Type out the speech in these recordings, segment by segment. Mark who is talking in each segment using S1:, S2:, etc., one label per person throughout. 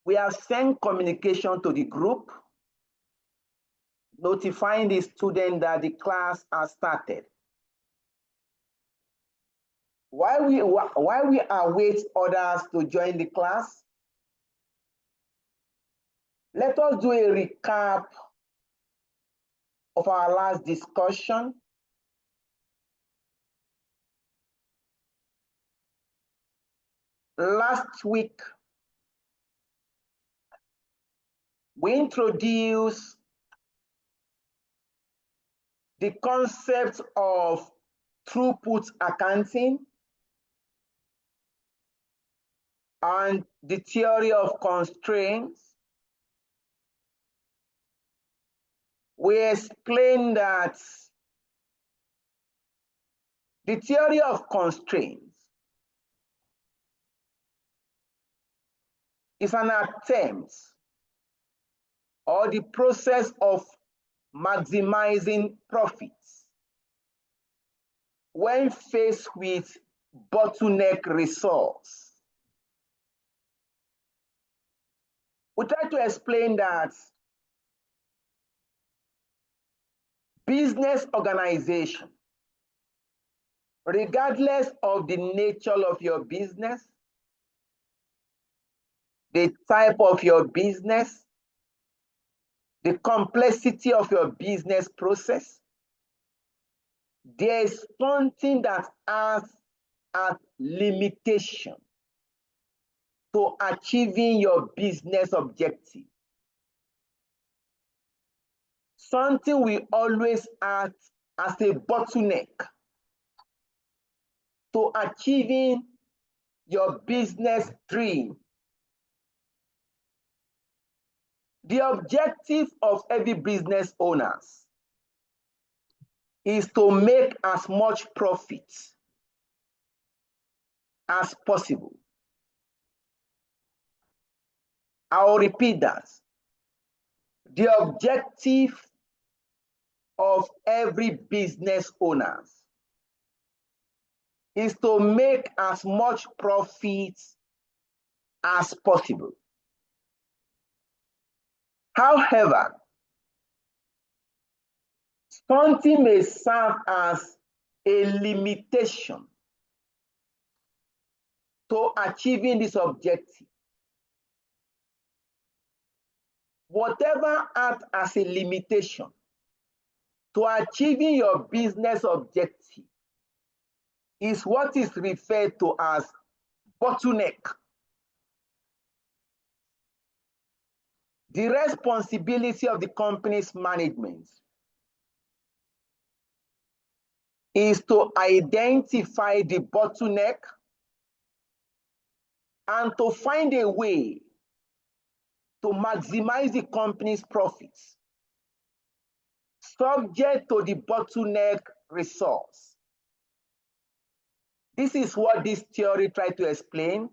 S1: we have sent communication to the group, notifying the student that the class has started. While we await others to join the class, let us do a recap of our last discussion. Last week, we introduced the concept of throughput accounting and the theory of constraints. We explained that the theory of constraints is an attempt or the process of maximizing profits when faced with bottleneck resource. We try to explain that business organization, regardless of the nature of your business, the type of your business, the complexity of your business process, there is something that has a limitation to achieving your business objective. Something will always act as a bottleneck to achieving your business dream. The objective of every business owner is to make as much profit as possible. I'll repeat that. The objective of every business owner is to make as much profit as possible. However, something may serve as a limitation to achieving this objective. Whatever acts as a limitation to achieving your business objective is what is referred to as bottleneck. The responsibility of the company's management is to identify the bottleneck and to find a way to maximize the company's profits, subject to the bottleneck resource. This is what this theory tried to explain.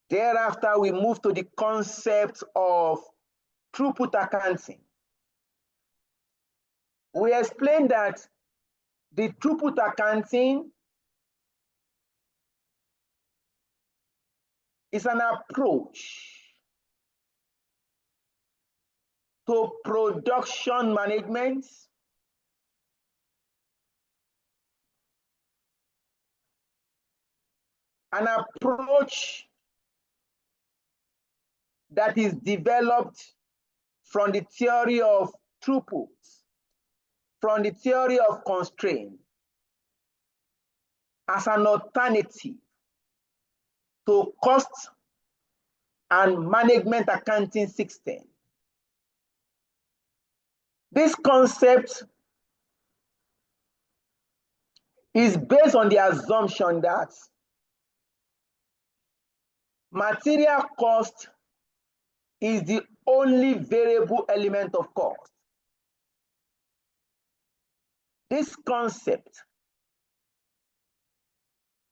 S1: Thereafter, we move to the concept of throughput accounting. We explained that the throughput accounting is an approach to production management an approach that is developed from the theory of throughput, from the theory of constraint, as an alternative to cost and management accounting system. This concept is based on the assumption that material cost is the only variable element of cost. This concept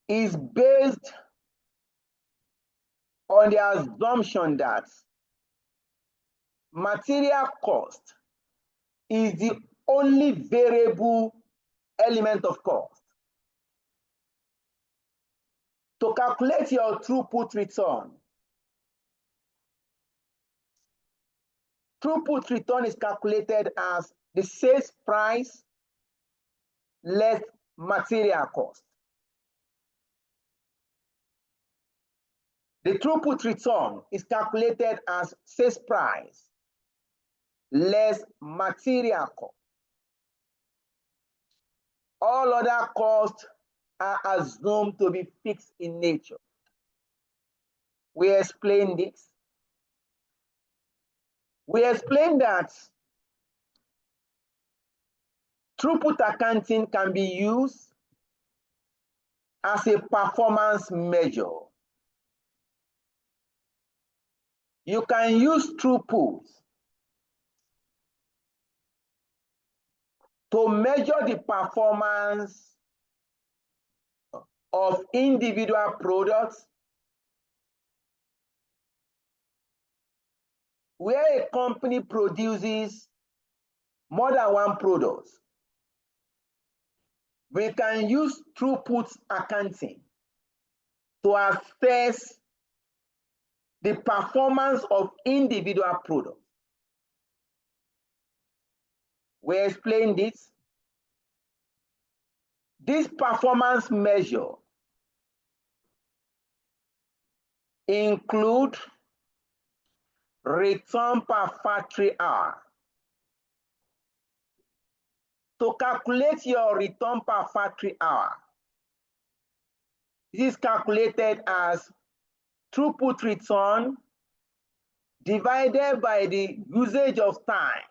S1: is based on the assumption that material cost is the only variable element of cost. To calculate your throughput return, Throughput return is calculated as the sales price less material cost. The throughput return is calculated as sales price less material cost. All other costs are assumed to be fixed in nature. We explained this. We explained that throughput accounting can be used as a performance measure. You can use throughput to measure the performance of individual products where a company produces more than one product. We can use throughput accounting to assess the performance of individual products. We explained this. This performance measure include return per factory hour. To calculate your return per factory hour, this is calculated as throughput return divided by the usage of time,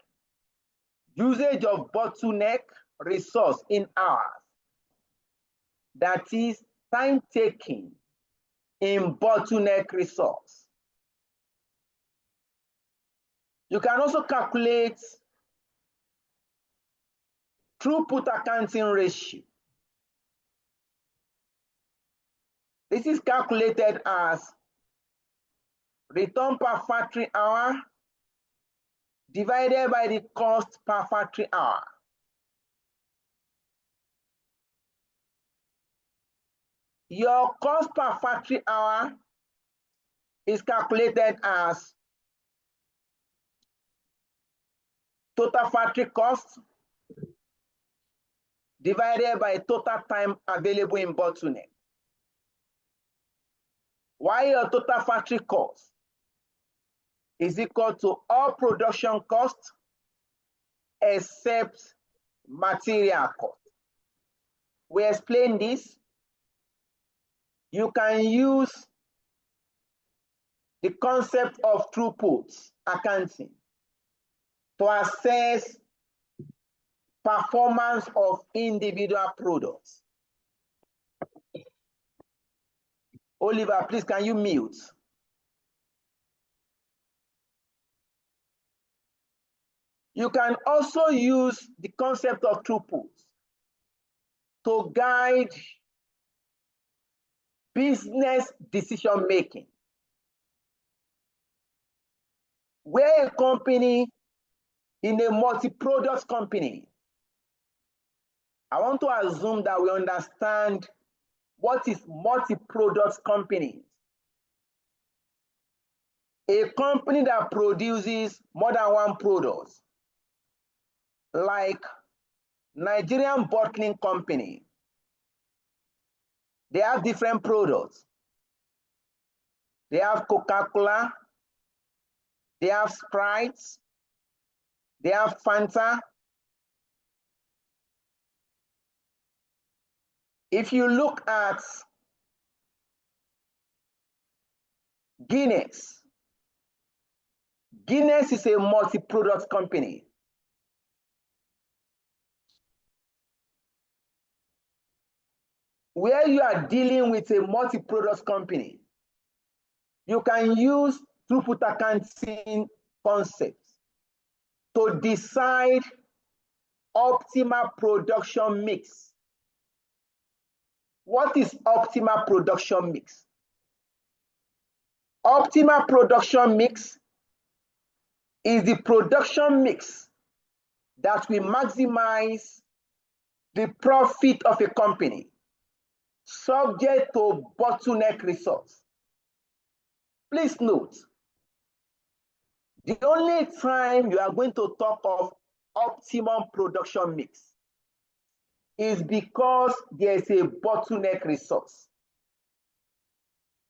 S1: usage of bottleneck resource in hours. That is time taken in bottleneck resource. You can also calculate throughput accounting ratio. This is calculated as return per factory hour divided by the cost per factory hour. Your cost per factory hour is calculated as total factory cost divided by total time available in bottleneck. While your total factory cost is equal to all production costs except material cost. We explain this. You can use the concept of throughput accounting to assess performance of individual products. Oliver, please, can you mute? You can also use the concept of throughput to guide business decision making. Where a company in a multi-product company, I want to assume that we understand what is multi-product company. A company that produces more than one product, like Nigerian bottling company. They have different products. They have Coca-Cola, they have Sprite, they have Fanta. If you look at Guinness, Guinness is a multi-product company. Where you are dealing with a multi-product company, you can use throughput accounting concepts to decide optimal production mix. What is optimal production mix? Optimal production mix is the production mix that will maximize the profit of a company, subject to bottleneck resource. Please note, The only time you are going to talk of optimum production mix is because there is a bottleneck resource.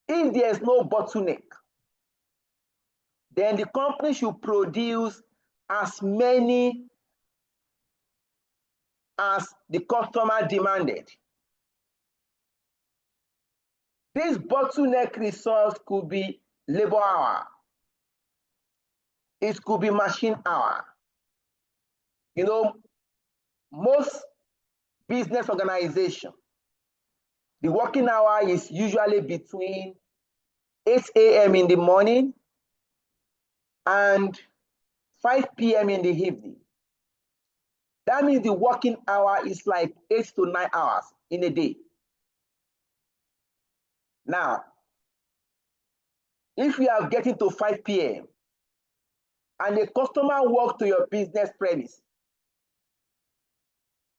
S1: If there is no bottleneck, then the company should produce as many as the customer demanded. This bottleneck resource could be labor hour. It could be machine hour. You know, most business organization, the working hour is usually between 8 a.m. in the morning and 5 p.m. in the evening. That means the working hour is like 8 to 9 hours in a day. Now, if you are getting to 5 p.m. and a customer walks to your business premise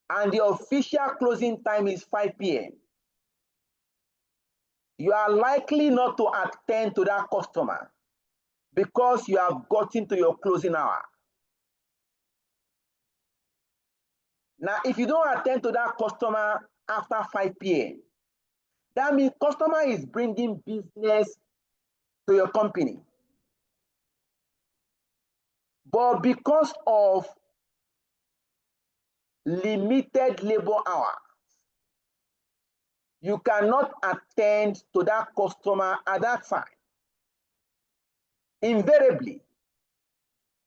S1: and the official closing time is 5 p.m., you are likely not to attend to that customer because you have gotten to your closing hour. Now, if you don't attend to that customer after 5 p.m., that means customer is bringing business to your company. But because of limited labor hour, you cannot attend to that customer at that time. Invariably,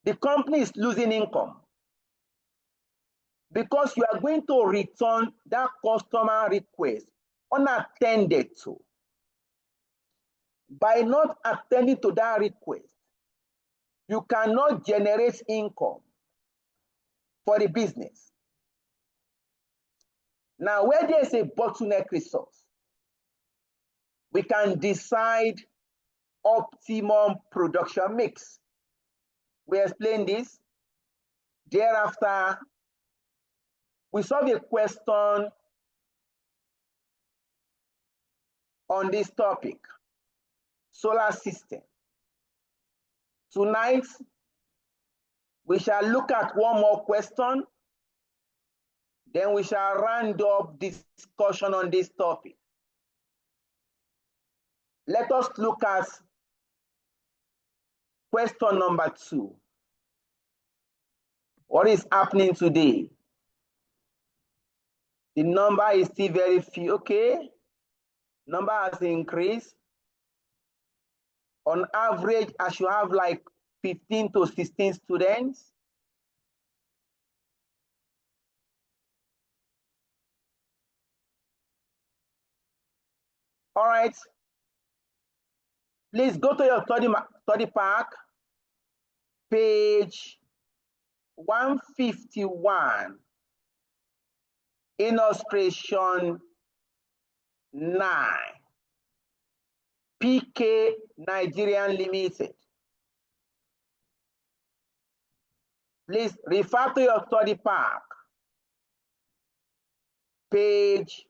S1: the company is losing income because you are going to return that customer request unattended to. By not attending to that request, you cannot generate income for the business. Now, where there is a bottleneck resource, we can decide optimum production mix. We explain this. Thereafter, we solve a question on this topic, solar system. Tonight, we shall look at one more question, then we shall round up discussion on this topic. Let us look at question number 2. What is happening today? The number is still very few. Okay, number has increased. On average, I should have like 15 to 16 students. All right. Please go to your study pack, page 151, illustration 9, PK Nigerian Limited. Please refer to your study pack, page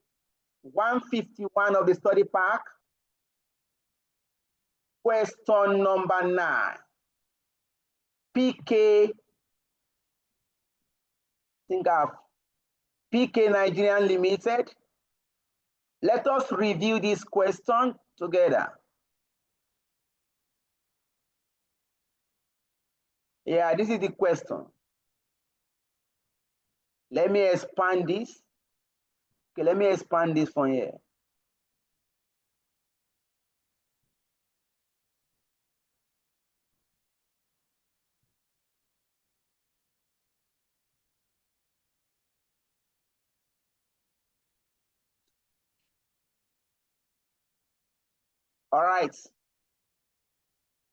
S1: 151 of the study pack, question number 9, PK Nigerian Limited. Let us review this question together. Yeah, this is the question. Let me expand this. Okay, let me expand this from here. All right.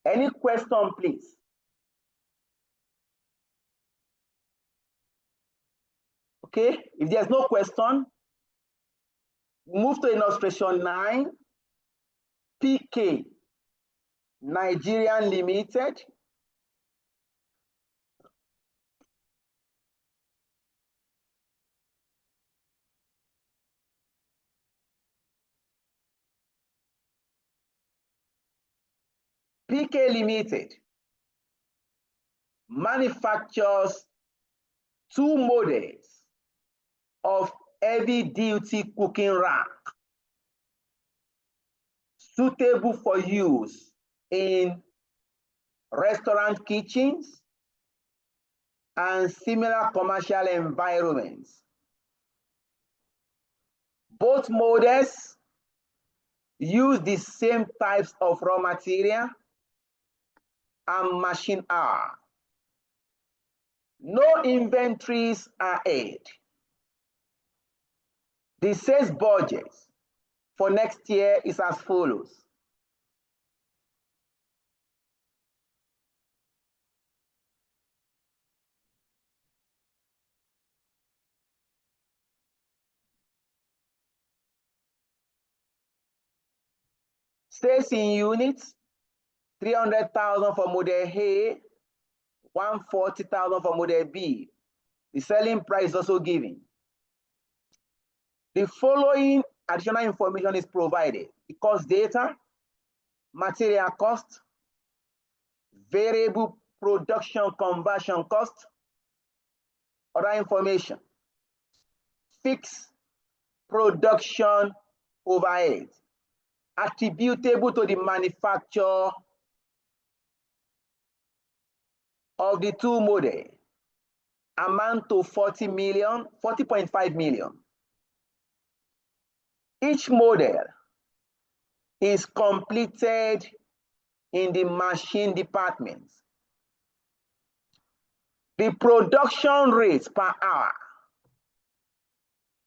S1: Any question, please? Okay, if there's no question, move to illustration 9, PK Nigerian Limited. PK Limited manufactures two models of heavy-duty cooking rack suitable for use in restaurant kitchens and similar commercial environments. Both models use the same types of raw material and machine hour. No inventories are held. The sales budget for next year is as follows. Sales in units, 300,000 for model A, 140,000 for model B. The selling price is also given. The following additional information is provided: the cost data, material cost, variable production conversion cost, other information, fixed production overhead attributable to the manufacture of the two models amount to 40.5 million. Each model is completed in the machine department. The production rate per hour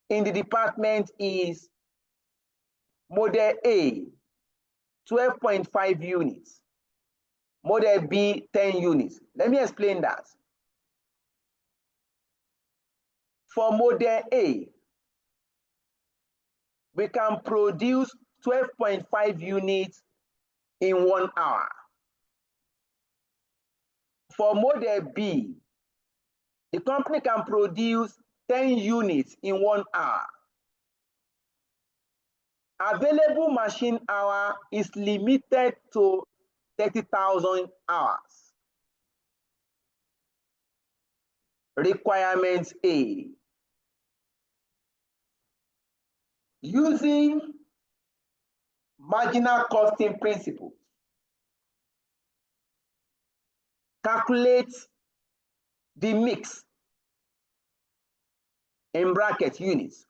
S1: in the department is model A, 12.5 units, model B, 10 units. Let me explain that. For model A, we can produce 12.5 units in 1 hour. For model B, the company can produce 10 units in 1 hour. Available machine hour is limited to 30,000 hours. Requirement A. Using marginal costing principle, calculate the mix, in bracket units,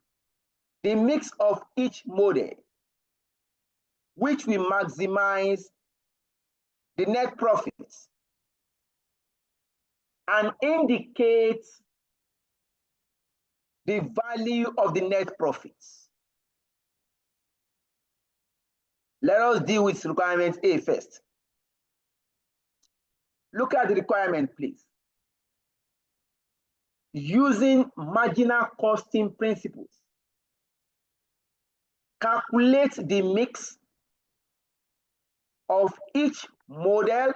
S1: the mix of each model, which will maximize the net profits and indicate the value of the net profits. Let us deal with requirement A first. Look at the requirement, please. Using marginal costing principles, calculate the mix of each model,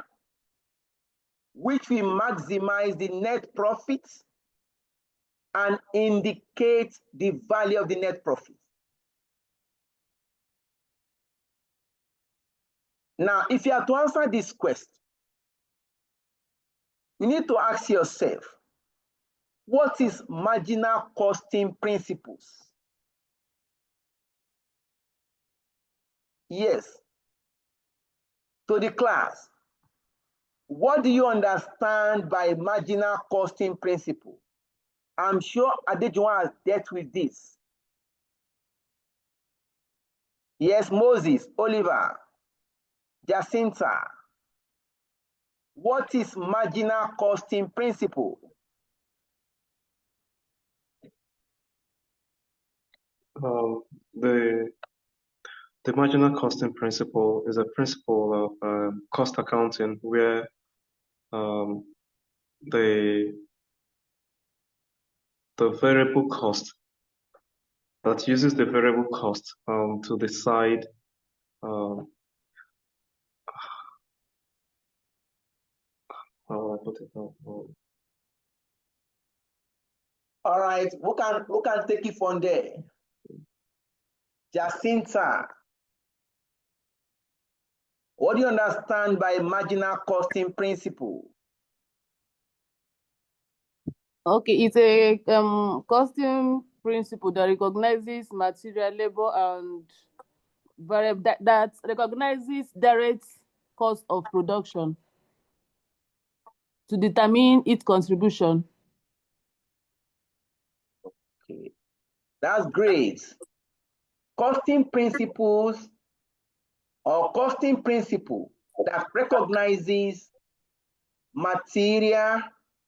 S1: which will maximize the net profits and indicate the value of the net profit. Now, if you are to answer this question, you need to ask yourself, what is marginal costing principles? Yes. To the class, what do you understand by marginal costing principle? I'm sure Adejuwan has dealt with this. Yes, Moses, Oliver, Jacinta. What is marginal costing principle?
S2: The marginal costing principle is a principle of cost accounting where the variable cost that uses the variable cost to decide
S1: All right, who can take it from there? Jacinta, what do you understand by marginal costing principle?
S3: Okay, it's a costing principle that recognizes material labor and variable that recognizes direct cost of production to determine its contribution.
S1: Okay, that's great. Costing principles or costing principle that recognizes material,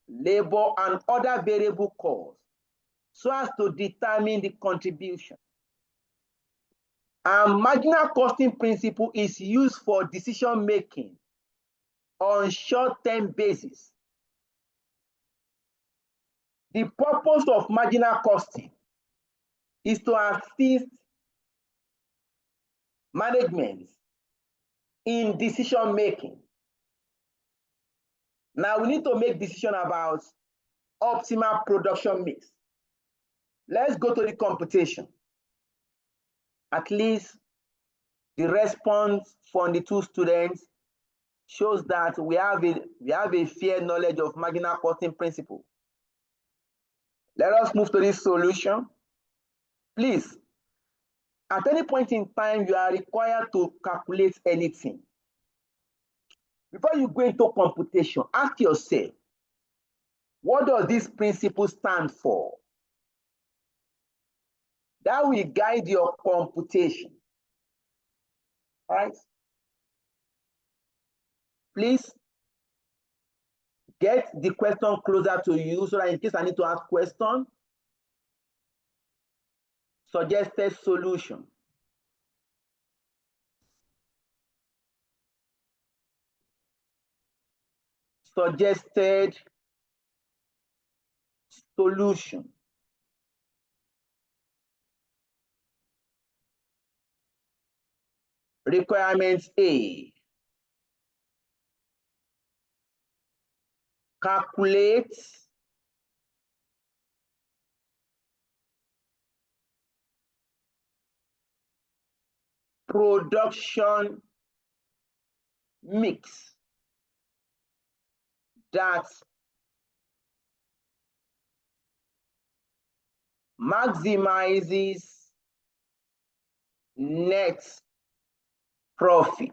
S1: labor, and other variable costs so as to determine the contribution. And marginal costing principle is used for decision making on short-term basis. The purpose of marginal costing is to assist management in decision making. Now we need to make decision about optimal production mix. Let's go to the computation. At least the response from the two students shows that we have a fair knowledge of marginal costing principle. Let us move to this solution. Please, at any point in time, you are required to calculate anything. Before you go into computation, ask yourself, what does this principle stand for? That will guide your computation. All right? Please get the question closer to you so that in case I need to ask question, suggested solution. Suggested solution. Requirement A. Calculate production mix that maximizes net profit.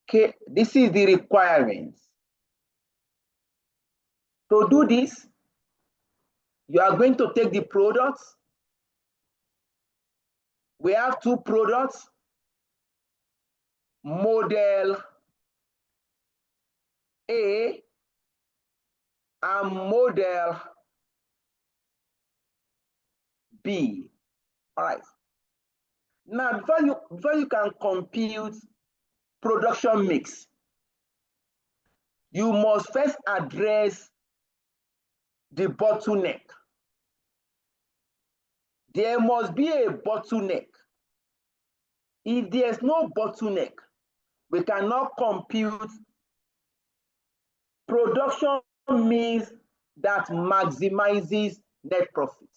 S1: Okay, this is the requirement. To do this, you are going to take the products. We have two products, model A and model B. All right. Now, before you can compute production mix, you must first address the bottleneck. There must be a bottleneck. If there's no bottleneck, we cannot compute production mix that maximizes net profit.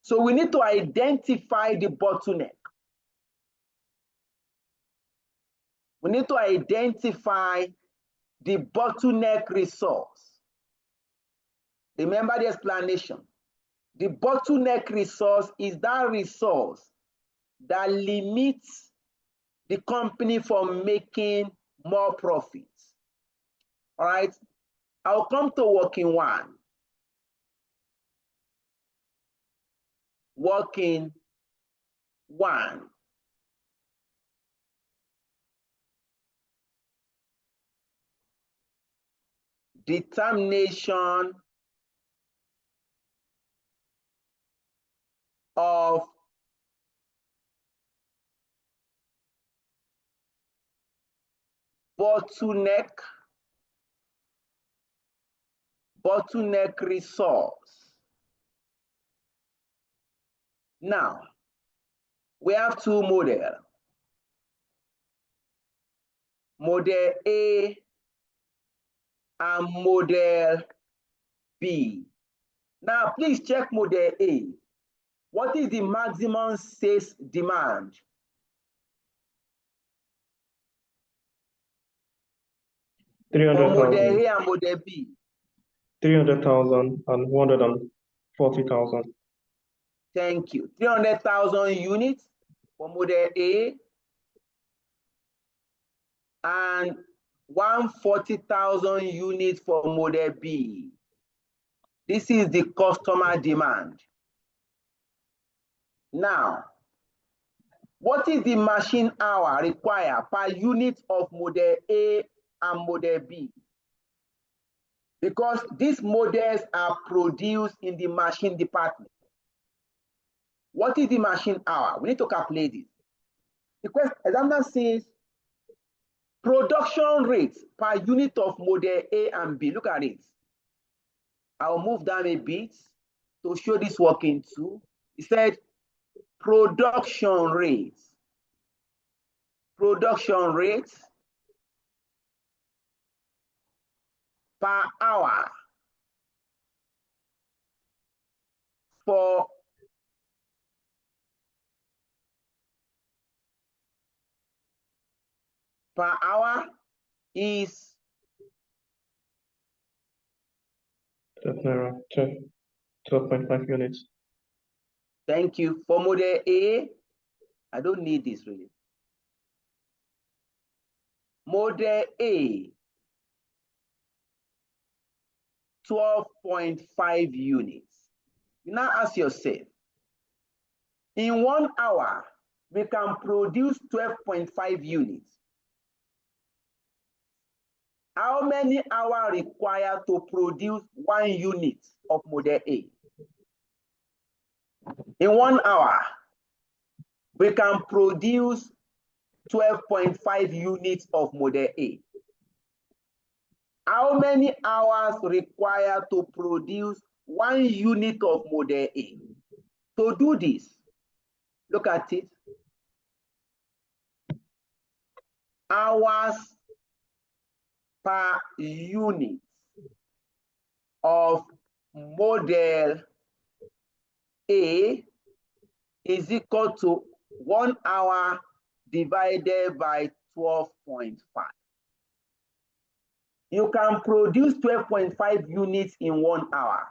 S1: So we need to identify the bottleneck. We need to identify the bottleneck resource. Remember the explanation. The bottleneck resource is that resource that limits the company from making more profits. All right. I'll come to working one. Working one. Determination of bottleneck resource. Now, we have two models. Model A and model B. Now, please check model A. What is the maximum sales demand? For model
S2: 300,000,
S1: A and model B.
S2: 300,000 and 140,000.
S1: Thank you. 300,000 units for model A and 140,000 units for model B. This is the customer demand. Now, what is the machine hour required per unit of model A and model B? Because these models are produced in the machine department. What is the machine hour? We need to calculate it. The question examiner says production rates per unit of model A and B. Look at it. I'll move down a bit to show this working too. He said production rates per hour for per hour is
S2: 12.5 units.
S1: Thank you. For model A, I don't need this really. Model A, 12.5 units. You now ask yourself, in 1 hour, we can produce 12.5 units. How many hours required to produce 1 unit of model A? In 1 hour, we can produce 12.5 units of model A. How many hours required to produce 1 unit of model A? To do this, look at it. Hours per unit of model A is equal to 1 hour divided by 12.5. You can produce 12.5 units in 1 hour.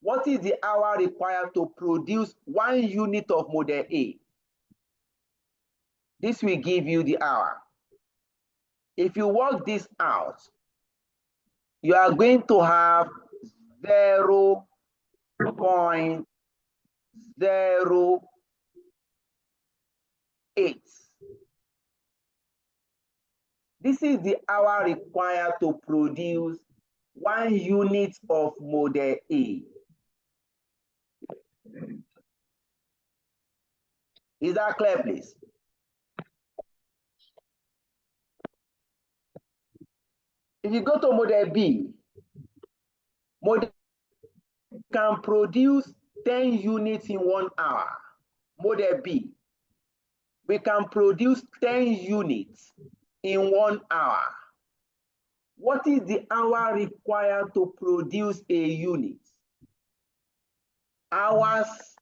S1: What is the hour required to produce 1 unit of model A? This will give you the hour. If you work this out, you are going to have 0.08. This is the hour required to produce 1 unit of model A. Is that clear, please? If you go to model B, model can produce 10 units in 1 hour. Model B, we can produce 10 units in 1 hour. What is the hour required to produce a unit? Hours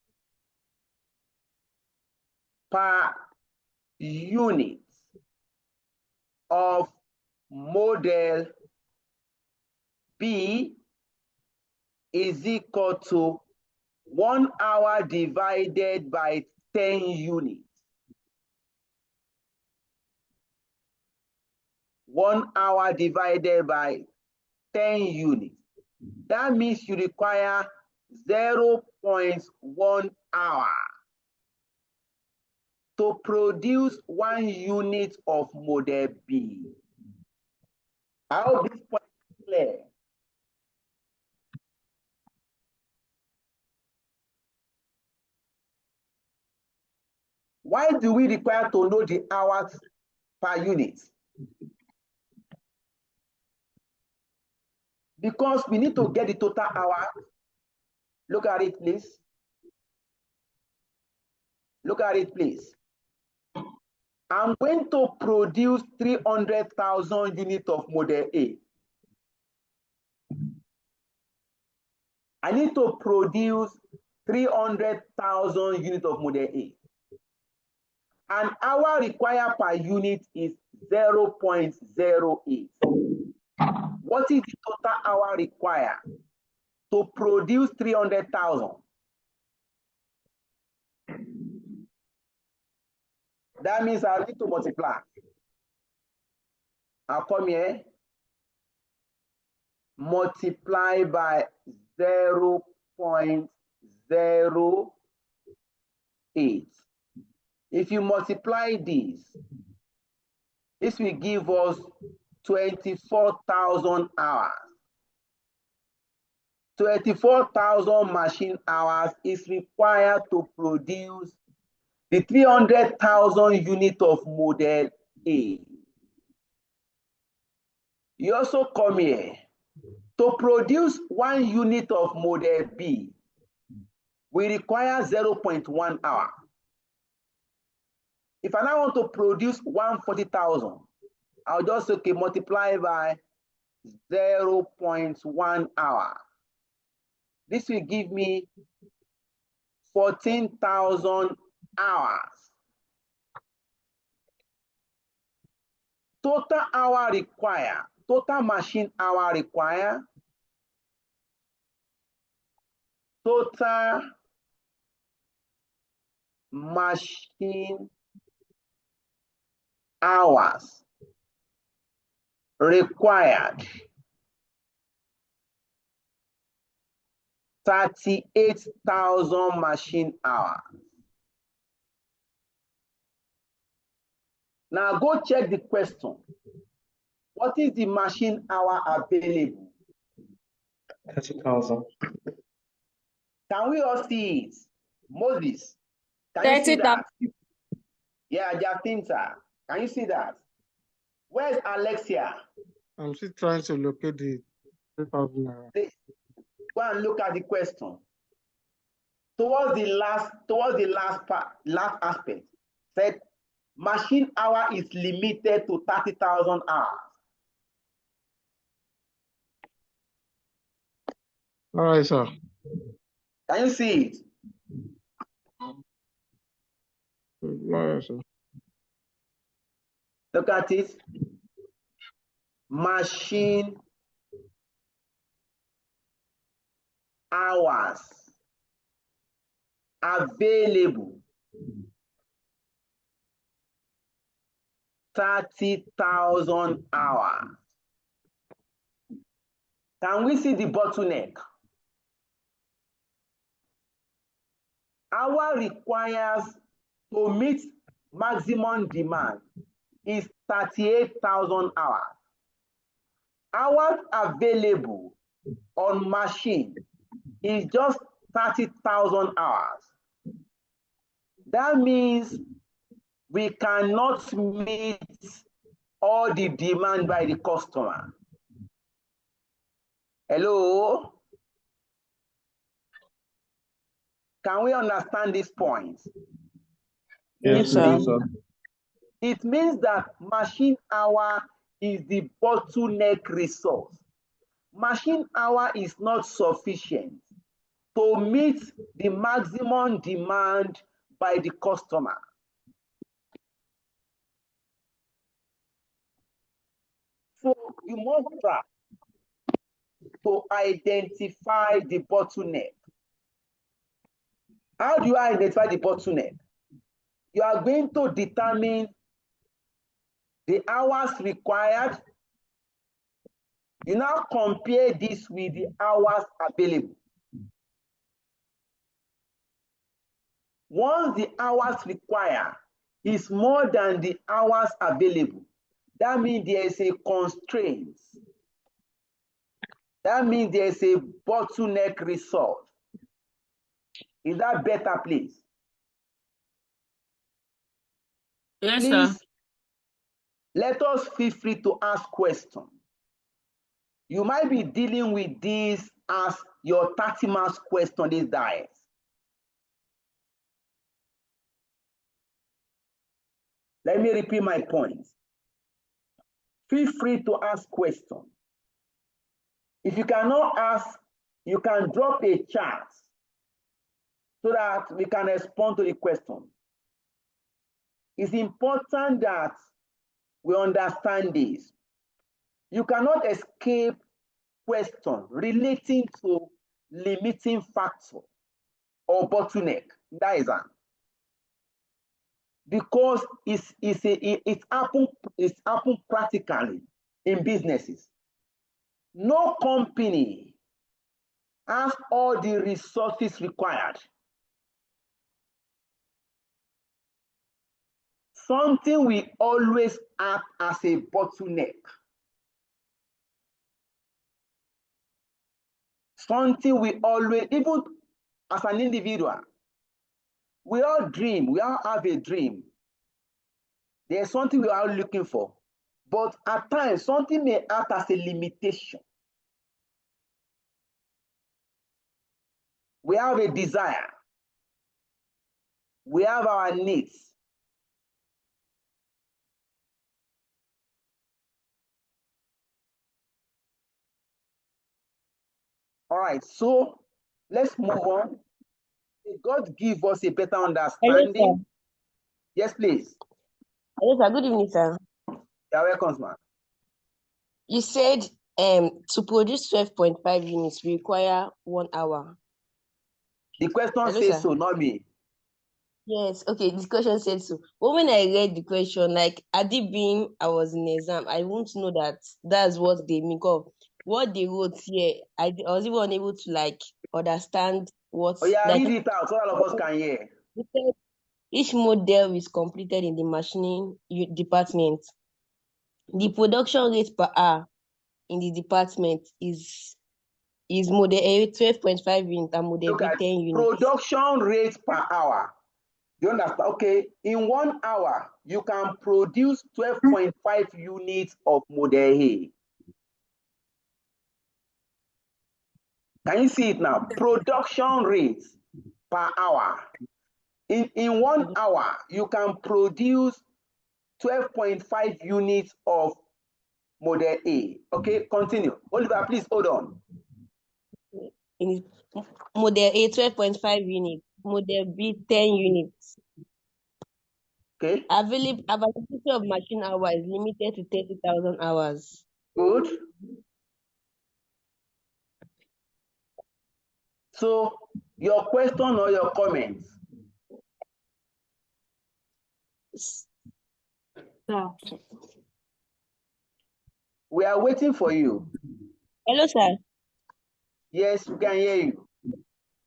S1: per unit of model B is equal to 1 hour divided by 10 units. 1 hour divided by 10 units. That means you require 0.1 hour to produce 1 unit of model B. I hope this point is clear. Why do we require to know the hours per unit? Because we need to get the total hour. Look at it, please. Look at it, please. I'm going to produce 300,000 units of model A. I need to produce 300,000 units of model A. An hour required per unit is 0.08. What is the total hour required to produce 300,000? That means I need to multiply. I'll come here, multiply by 0.08. If you multiply this will give us 24,000 hours. 24,000 machine hours is required to produce the 300,000 unit of model A. You also come here to produce 1 unit of model B. We require 0.1 hour. If I now want to produce 140,000, I'll just multiply by 0.1 hour. This will give me 14,000 hours. Total hour required, total machine hour required, total machine hours required 38,000 machine hours. Now go check the question. What is the machine hour available?
S2: 30,000.
S1: Can we all see it? Moses, can you see that? Yeah, Jacinta, can you see that? Where's Alexia?
S4: I'm still trying to locate the 3,000 naira.
S1: Go and look at the question. Towards the last aspect, said machine hour is limited to 30,000 hours.
S4: All right, sir.
S1: Can you see it?
S4: All right, sir.
S1: Look at it. Machine hours available 30,000 hours. Can we see the bottleneck? Hour requires to meet maximum demand is 38,000 hours. Hours available on machine is just 30,000 hours. That means we cannot meet all the demand by the customer. Hello? Can we understand this point?
S2: Yes, sir.
S1: It means that machine hour is the bottleneck resource. Machine hour is not sufficient to meet the maximum demand by the customer. So you must try to identify the bottleneck. How do you identify the bottleneck? You are going to determine the hours required. You now compare this with the hours available. Once the hours required is more than the hours available, that means there is a constraint. That means there is a bottleneck resource. Is that better, please?
S3: Yes,
S1: Please,
S3: sir.
S1: let us feel free to ask questions. You might be dealing with this as your 30 marks question, this diet. Let me repeat my point. Feel free to ask questions. If you cannot ask, you can drop a chat so that we can respond to the question. It's important that we understand this. You cannot escape question relating to limiting factor or bottleneck. That is an. Because it's happened practically in businesses. No company has all the resources required. Something will always act as a bottleneck. Something will always, even as an individual, we all dream, we all have a dream. There's something we are looking for. But at times, something may act as a limitation. We have a desire. We have our needs. All right, so let's move on. May God give us a better understanding.
S5: Hello, sir.
S1: Yes, please.
S5: Hello, sir. Good evening, sir.
S1: You're welcome, man.
S5: You said to produce 12.5 units we require 1 hour.
S1: The question
S5: Hello,
S1: says
S5: sir.
S1: so, not me.
S5: Yes, okay, the question said so. But when I read the question, like, had it been I was in exam, I won't know that that's what they mean. Of what they wrote here, I was even unable to, like, understand what,
S1: Oh, yeah,
S5: like,
S1: read it out so all of us can hear.
S5: it said each model is completed in the machining department. The production rate per hour in the department is model A 12.5 units and model
S1: Look
S5: B
S1: at
S5: 10 units.
S1: production rate per hour. You understand? Okay, in 1 hour, you can produce 12.5 units of model A. Can you see it now? Production rate per hour. In 1 hour, you can produce 12.5 units of model A. Okay, continue. Oliver, please hold on.
S5: In model A 12.5 units, model B 10 units.
S1: Okay,
S5: Availability of machine hour is limited to 30,000 hours.
S1: good. So, your question or your comments?
S3: Yeah.
S1: We are waiting for you.
S5: Hello, sir.
S1: Yes, we can hear you.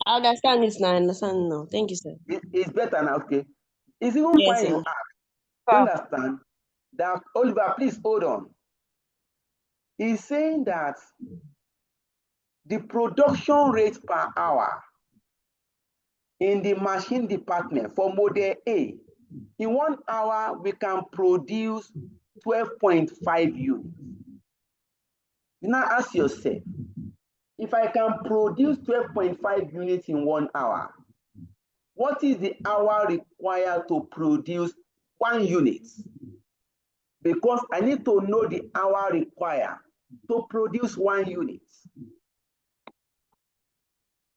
S5: I understand this now. I understand now. Thank you, sir.
S1: It's better now, okay? It's even
S5: Yes,
S1: fine
S5: sir.
S1: you ask. You understand? That Oliver, please hold on. He's saying that the production rate per hour in the machine department for model A, in 1 hour, we can produce 12.5 units. You now ask yourself, if I can produce 12.5 units in 1 hour, what is the hour required to produce 1 unit? Because I need to know the hour required to produce 1 unit.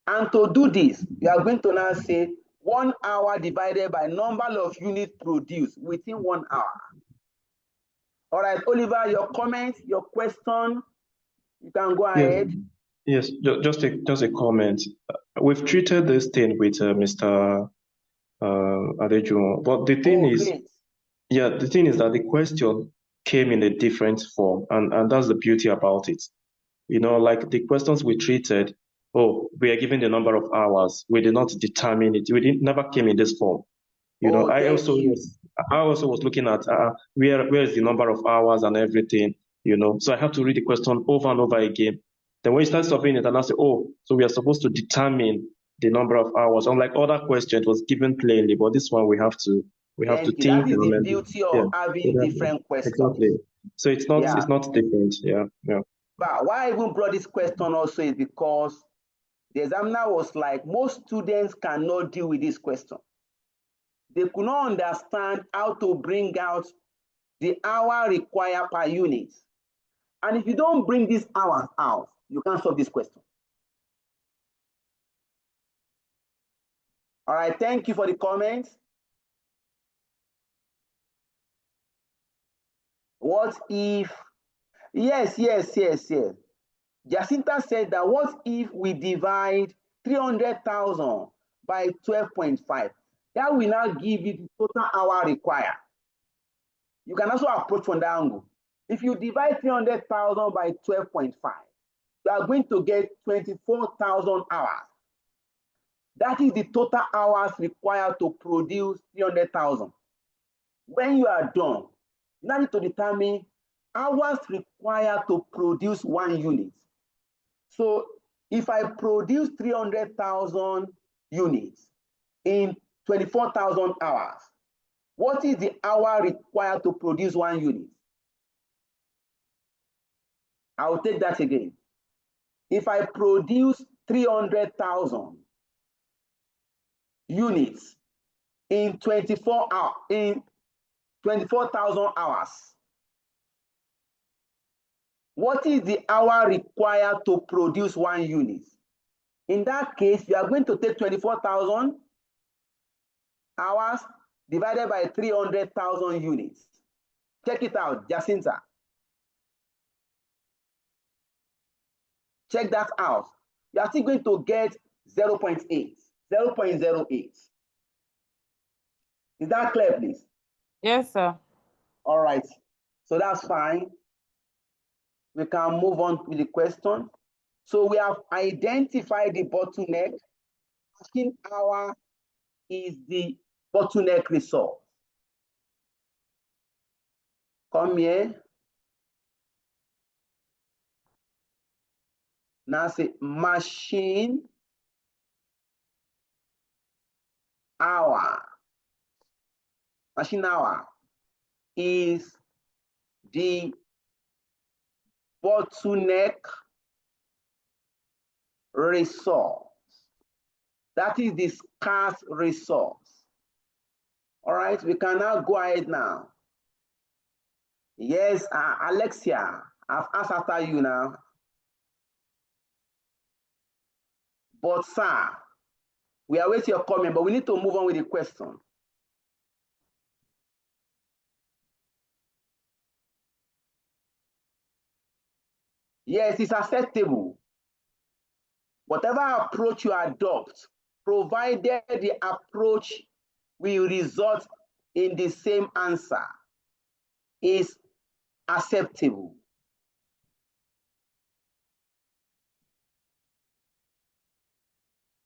S1: And to do this, you are going to now say 1 hour divided by number of units produced within 1 hour. All right, Oliver, your comment, your question, you can go ahead.
S2: Yes, just a comment. We've treated this thing with Mr. Adejumo, but the thing is,
S1: Great.
S2: yeah, the thing is that the question came in a different form, and that's the beauty about it. You know, like the questions we treated, oh, we are given the number of hours. We did not determine it. Never came in this form. You know,
S1: Oh,
S2: I
S1: thank
S2: also
S1: you.
S2: was looking at where is the number of hours and everything. You know, so I have to read the question over and over again. Then when you start solving it, and I say, oh, so we are supposed to determine the number of hours. Unlike other questions, it was given plainly, but this one we have to
S1: Thank you.
S2: think
S1: That is
S2: and
S1: the
S2: then,
S1: beauty
S2: yeah,
S1: of having different questions.
S2: exactly. So it's
S1: Yeah.
S2: not different. Yeah, yeah.
S1: But why I even brought this question also is because the examiner was like, most students cannot deal with this question. They could not understand how to bring out the hour required per unit. And if you don't bring these hours out, you can't solve this question. All right, thank you for the comments. What if Yes. Jacinta said that what if we divide 300,000 by 12.5? That will now give you the total hour required. You can also approach from that angle. If you divide 300,000 by 12.5, you are going to get 24,000 hours. That is the total hours required to produce 300,000. When you are done, you now need to determine hours required to produce 1 unit. So if I produce 300,000 units in 24,000 hours, what is the hour required to produce 1 unit? I will take that again. If I produce 300,000 units in 24,000 hours, what is the hour required to produce 1 unit? In that case, you are going to take 24,000 hours divided by 300,000 units. Check it out, Jacinta. Check that out. You are still going to get 0.8. Is that clear, please?
S3: Yes, sir.
S1: All right. So that's fine. We can move on with the question. So we have identified the bottleneck. Working hour is the bottleneck resource. Come here. Now say machine hour. Machine hour is the bottleneck resource. That is the scarce resource. All right, we can now go ahead now. Yes, Alexia, I've asked after you now. But sir, we are waiting your comment, but we need to move on with the question. Yes, it's acceptable. Whatever approach you adopt, provided the approach will result in the same answer, is acceptable.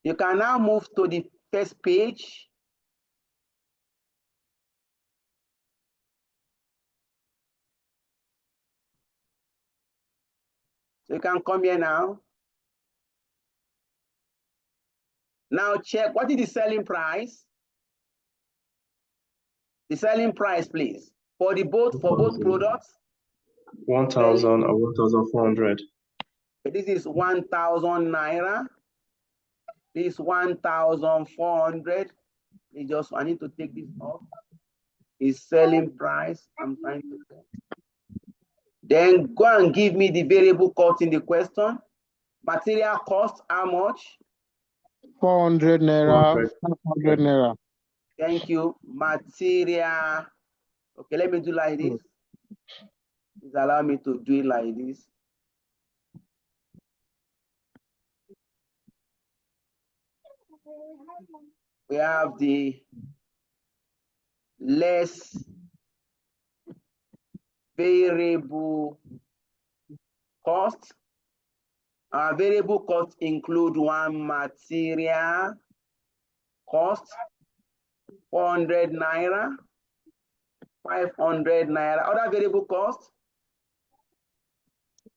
S1: You can now move to the first page. So you can come here now. Now check, what is the selling price? The selling price, please, for both products.
S2: 1,000 and 1,400.
S1: This is 1,000 naira. This 1,400. I need to take this off. Is selling price. I'm trying to say. Then go and give me the variable cost in the question. Material cost, how much?
S4: 400 naira, 500 naira.
S1: Thank you. Material. Okay, let me do like this. Please allow me to do it like this. We have the less variable cost. Our variable cost include one material cost, 400 naira, 500 naira. Other variable cost?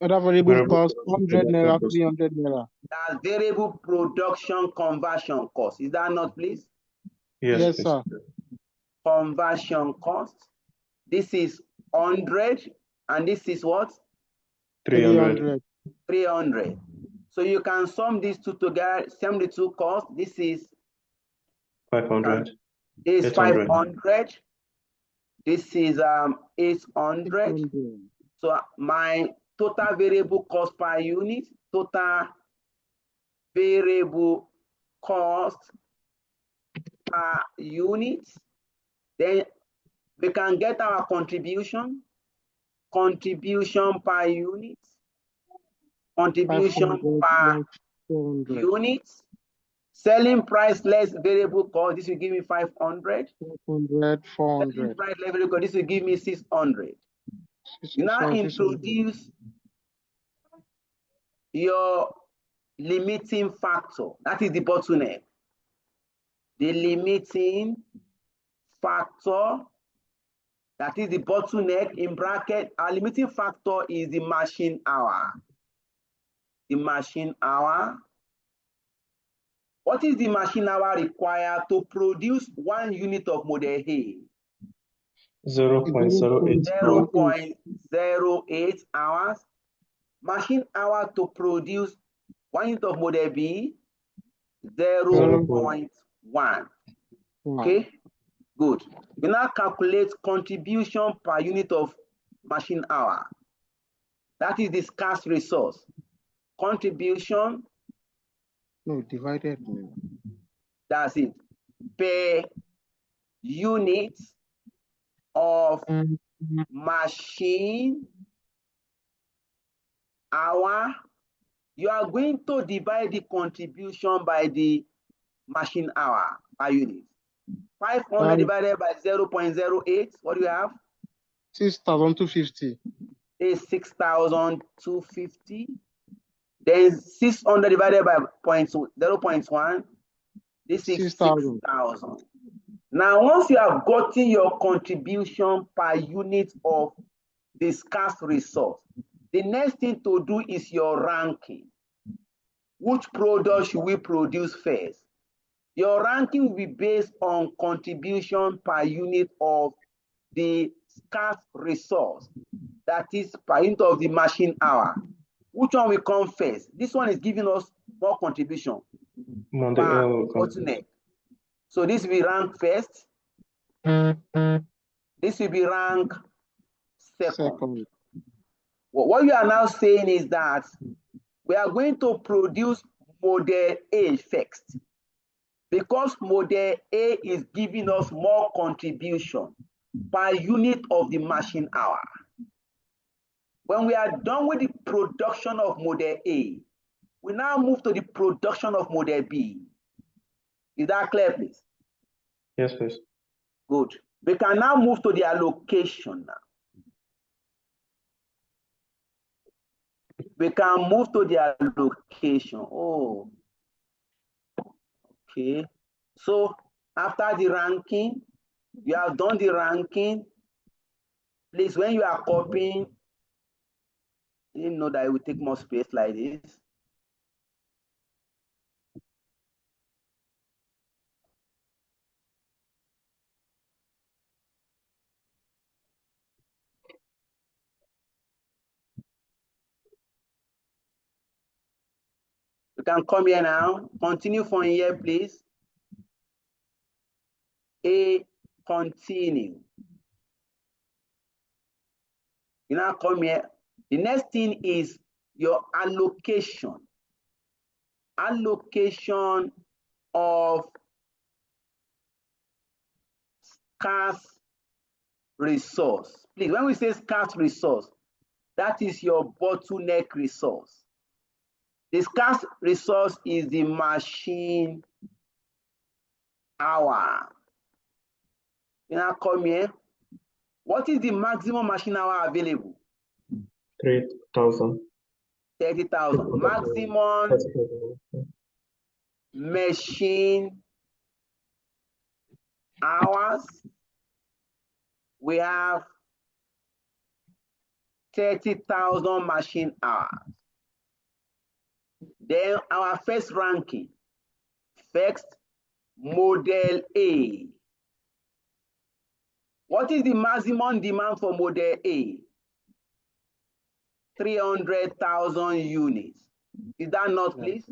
S4: Other variable cost, 100 naira, 300 naira.
S1: That's variable production conversion cost. Is that not, please?
S4: Yes, sir.
S1: Conversion cost. This is 100, and this is what?
S2: 300.
S1: 300. So you can sum these two together, sum the two costs. This is
S2: 500.
S1: This is
S2: 800.
S1: 500. This is 800. So my total variable cost per unit, total variable cost per unit. Then we can get our contribution. contribution per unit, contribution
S4: 500
S1: per
S4: less 400.
S1: unit, selling price less variable cost, this will give me 500.
S4: 500,
S1: Selling
S4: 400.
S1: price less variable cost, this will give me 600. You now
S4: 600.
S1: introduce your limiting factor, that is the bottleneck. The limiting factor, that is the bottleneck, in bracket, our limiting factor is the machine hour. The machine hour. What is the machine hour required to produce 1 unit of model A?
S2: 0.08 hours.
S1: 0.08 hours. Machine hour to produce 1 unit of model B, 0.1. Okay, good. We now calculate contribution per unit of machine hour. That is the scarce resource. Contribution.
S4: No, divided.
S1: That's it. Per unit of machine hour. You are going to divide the contribution by the machine hour per unit. 500 divided by 0.08, what do you have?
S4: 6,250.
S1: Is 6,250. Then 600 divided by 0.1, this is 6,000. Now, once you have gotten your contribution per unit of the scarce resource, the next thing to do is your ranking. Which product should we produce first? Your ranking will be based on contribution per unit of the scarce resource, that is per unit of the machine hour. Which one will come first? This one is giving us more contribution per bottleneck. So this will be ranked first. This will be ranked second. What you are now saying is that we are going to produce model A first, because model A is giving us more contribution per unit of the machine hour. When we are done with the production of model A, we now move to the production of model B. Is that clear, please?
S2: Yes, please.
S1: Good. We can now move to the allocation now. We can move to the allocation. Oh, okay. So after the ranking, you have done the ranking. Please, when you are copying, you know that it will take more space like this. You can come here now. Continue from here, please. A, continue. You now come here. The next thing is your allocation. Allocation of scarce resource. Please, when we say scarce resource, that is your bottleneck resource. The scarce resource is the machine hour. You now come here. What is the maximum machine hour available?
S2: 3,000.
S1: 30,000. Maximum machine hours, we have 30,000 machine hours. Then our first ranking, first model A. What is the maximum demand for model A? 300,000 units. Is that not, please?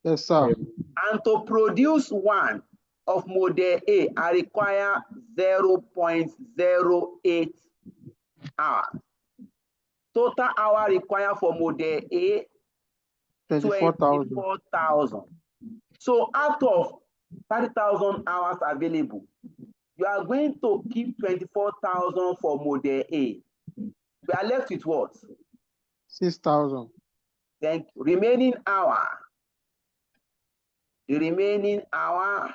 S4: Yes, sir.
S1: And to produce one of model A, I require 0.08 hours. Total hour required for model A, 24,000. So out of 30,000 hours available, you are going to keep 24,000 for model A. We are left with what?
S4: 6,000.
S1: Then remaining hour. The remaining hour,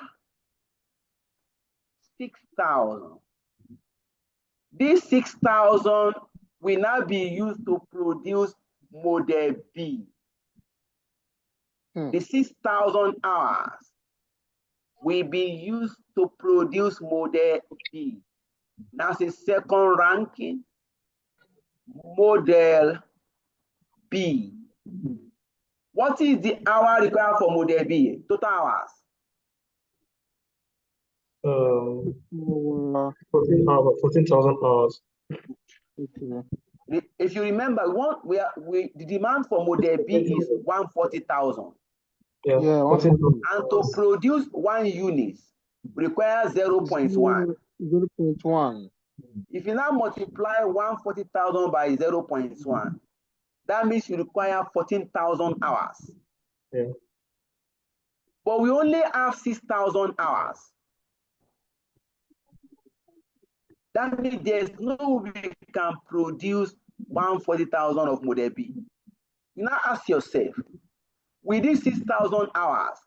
S1: 6,000. This 6,000 will now be used to produce model B. The 6,000 hours will be used to produce model B. That's the second ranking, model B. What is the hour required for model B? Total hours.
S2: 14,000 hours.
S4: Okay.
S1: If you remember, the demand for model B is 140,000.
S2: Yeah,
S4: Yeah,
S2: 14,000.
S1: And to produce 1 unit requires 0.1.
S4: 0.1.
S1: If you now multiply 140,000 by 0.1, that means you require 14,000 hours.
S2: Yeah.
S1: But we only have 6,000 hours. That means there's no way we can produce 140,000 of model B. You now ask yourself, with these 6,000 hours,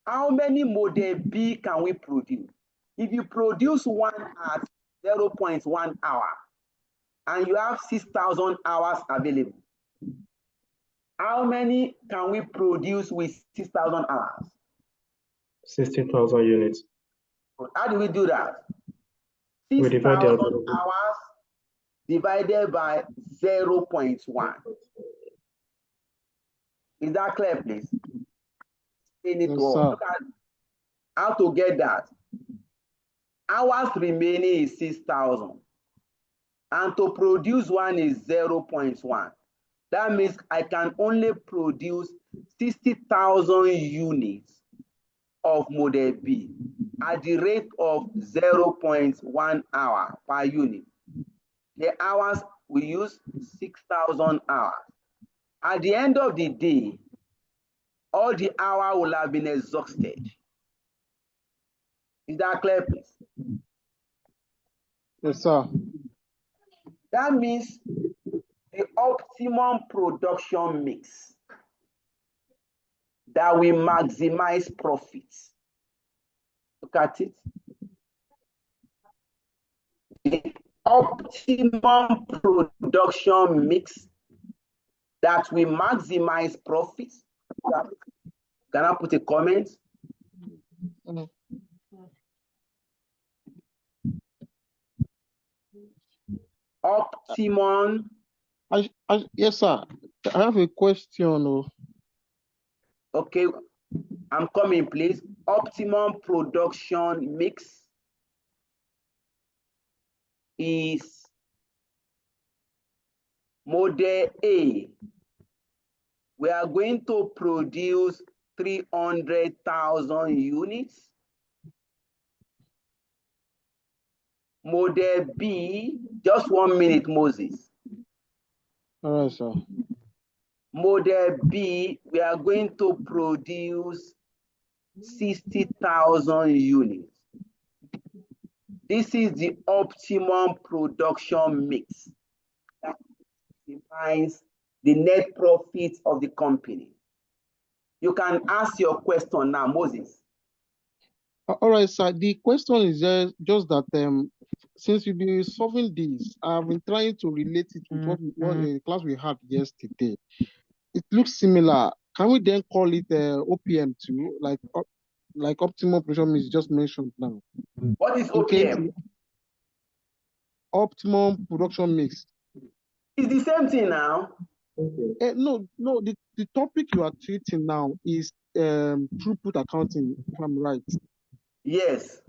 S1: how many model B can we produce? If you produce one at 0.1 hour and you have 6,000 hours available, how many can we produce with 6,000 hours?
S2: 16,000 units.
S1: How do we do that?
S2: We divide the
S1: 6,000 hours divided by 0.1. Is that clear, please?
S4: Yes, sir.
S1: Look at how to get that. Hours remaining is 6,000. And to produce one is 0.1. That means I can only produce 60,000 units of model B at the rate of 0.1 hour per unit. The hours we use 6,000 hours. At the end of the day, all the hour will have been exhausted. Is that clear, please?
S4: Yes, sir.
S1: That means the optimum production mix that will maximize profits. Look at it. The optimum production mix that will maximize profits. Can I put a comment? Optimum.
S4: Yes, sir. I have a question.
S1: Okay, I'm coming, please. Optimum production mix is model A. We are going to produce 300,000 units. Model B, just 1 minute, Moses.
S4: All right, sir.
S1: Model B, we are going to produce 60,000 units. This is the optimum production mix that defines the net profit of the company. You can ask your question now, Moses.
S4: All right, sir. The question is just that since you've been solving this, I've been trying to relate it with what the class we had yesterday. It looks similar. Can we then call it OPM too, like optimal production mix just mentioned now?
S1: What is OPM?
S4: Optimum production mix.
S1: It's the same thing now.
S4: No. The topic you are treating now is throughput accounting, if I'm right.
S1: Yes.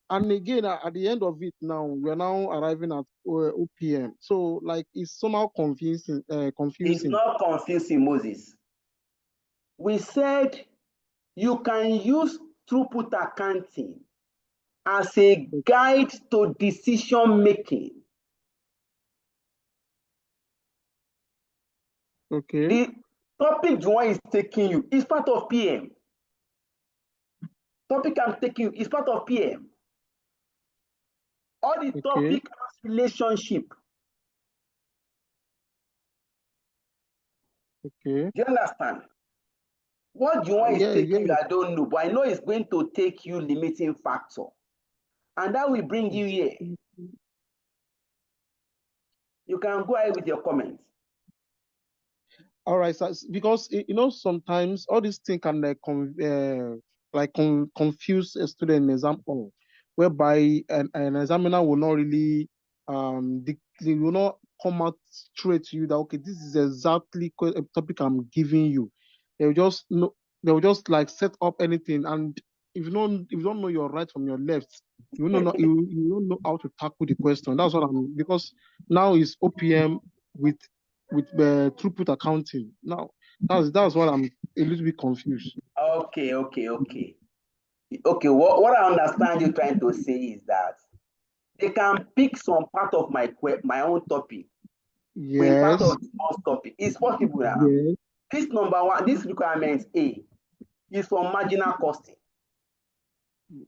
S4: And again, at the end of it now, we're now arriving at OPM. So, it's somehow confusing.
S1: It's not confusing, Moses. We said you can use throughput accounting as a guide to decision making.
S4: Okay.
S1: The topic Juan is taking you is part of PM. Topic I'm taking you is part of PM. All the topic has relationship
S4: Okay.
S1: Do you understand? What do you want is
S4: Yeah,
S1: taking you,
S4: yeah.
S1: I don't know, but I know it's going to take you limiting factor. And that will bring you here. You can go ahead with your comments.
S4: All right, so because sometimes all these things can confuse a student in exam hall, whereby an examiner will not really they will not come out straight to you that okay, this is exactly a topic I'm giving you. They will just like set up anything, and if you don't know your right from your left, you don't know how to tackle the question. That's what I'm because now is OPM with throughput accounting. Now, that's what I'm a little bit confused.
S1: Okay. Okay, what I understand you trying to say is that they can pick some part of my own topic with part
S4: Yes,
S1: of the first topic. It's possible now.
S4: yes,
S1: This number one, this requirement A is for marginal costing.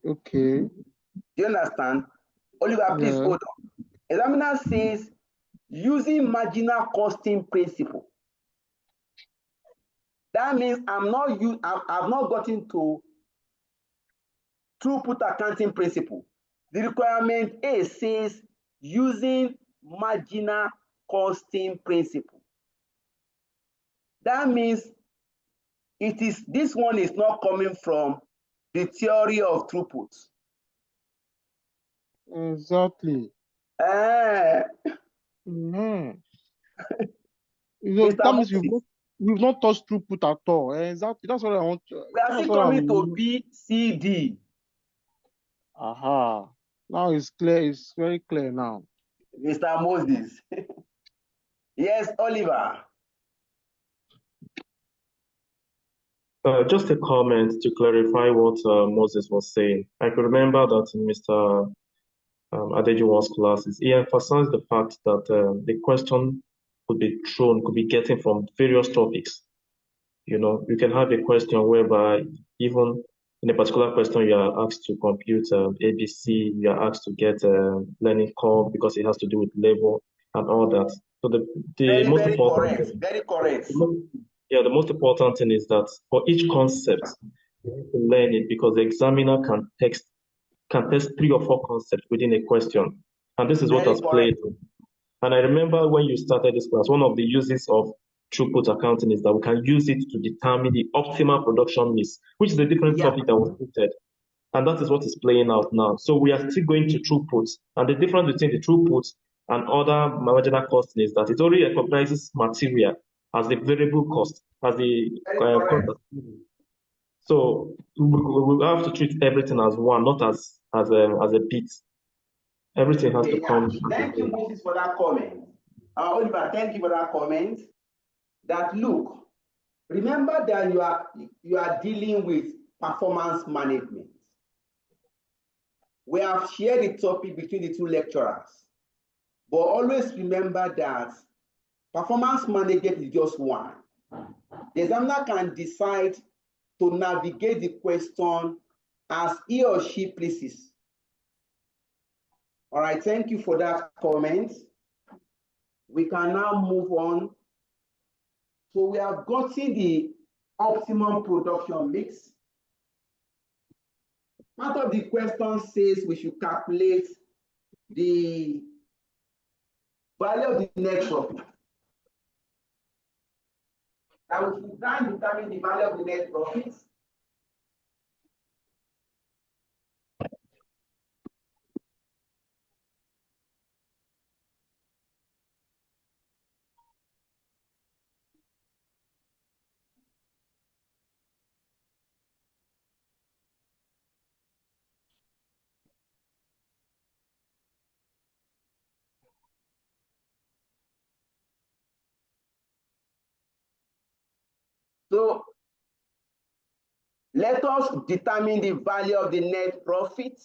S4: okay,
S1: Do you understand? Oliver, please
S4: yeah,
S1: hold on. Examiner says using marginal costing principle. That means I've not gotten to throughput accounting principle. The requirement A says using marginal costing principle. That means this one is not coming from the theory of throughput.
S4: exactly.
S1: Eh,
S4: Mhm.
S1: Mr.
S4: That means
S1: Moses,
S4: we've not touched throughput at all. Exactly. That's what I want.
S1: we are
S4: That's
S1: still
S4: what
S1: coming to
S4: I'm.
S1: B, C, D.
S4: Aha. Now it's clear. It's very clear now.
S1: Mr. Moses. Yes, Oliver.
S2: Just a comment to clarify what Moses was saying. I could remember that in Mr. Adejuwa's classes, he emphasized the fact that the question could be getting from various topics. You can have a question whereby even in a particular question you are asked to compute ABC, you are asked to get learning curve because it has to do with labor and all that. So the
S1: Very,
S2: most
S1: very
S2: important
S1: correct.
S2: thing,
S1: Very correct.
S2: the most important thing is that for each concept, you need to learn it because the examiner can test 3 or 4 concepts within a question. And this is what
S1: Very
S2: has played.
S1: correct.
S2: And I remember when you started this class, one of the uses of throughput accounting is that we can use it to determine the optimal production mix, which is a different
S1: Yeah.
S2: topic that was stated. And that is what is playing out now. So we are still going to throughput. And the difference between the throughput and other marginal costing is that it only recognizes material as the variable cost, as the
S1: Very
S2: cost.
S1: correct.
S2: So we have to treat everything as one, not as a bit. Everything has to
S1: Okay, yeah.
S2: come.
S1: Thank you, Moses, for that comment. Oliver, thank you for that comment. That look, remember that you are dealing with performance management. We have shared the topic between the two lecturers, but always remember that performance management is just one. The examiner can decide to navigate the question as he or she pleases. All right, thank you for that comment. We can now move on. So we have gotten the optimum production mix. Part of the question says we should calculate the value of the net profit. Now we should try and determine the value of the net profit. So let us determine the value of the net profit.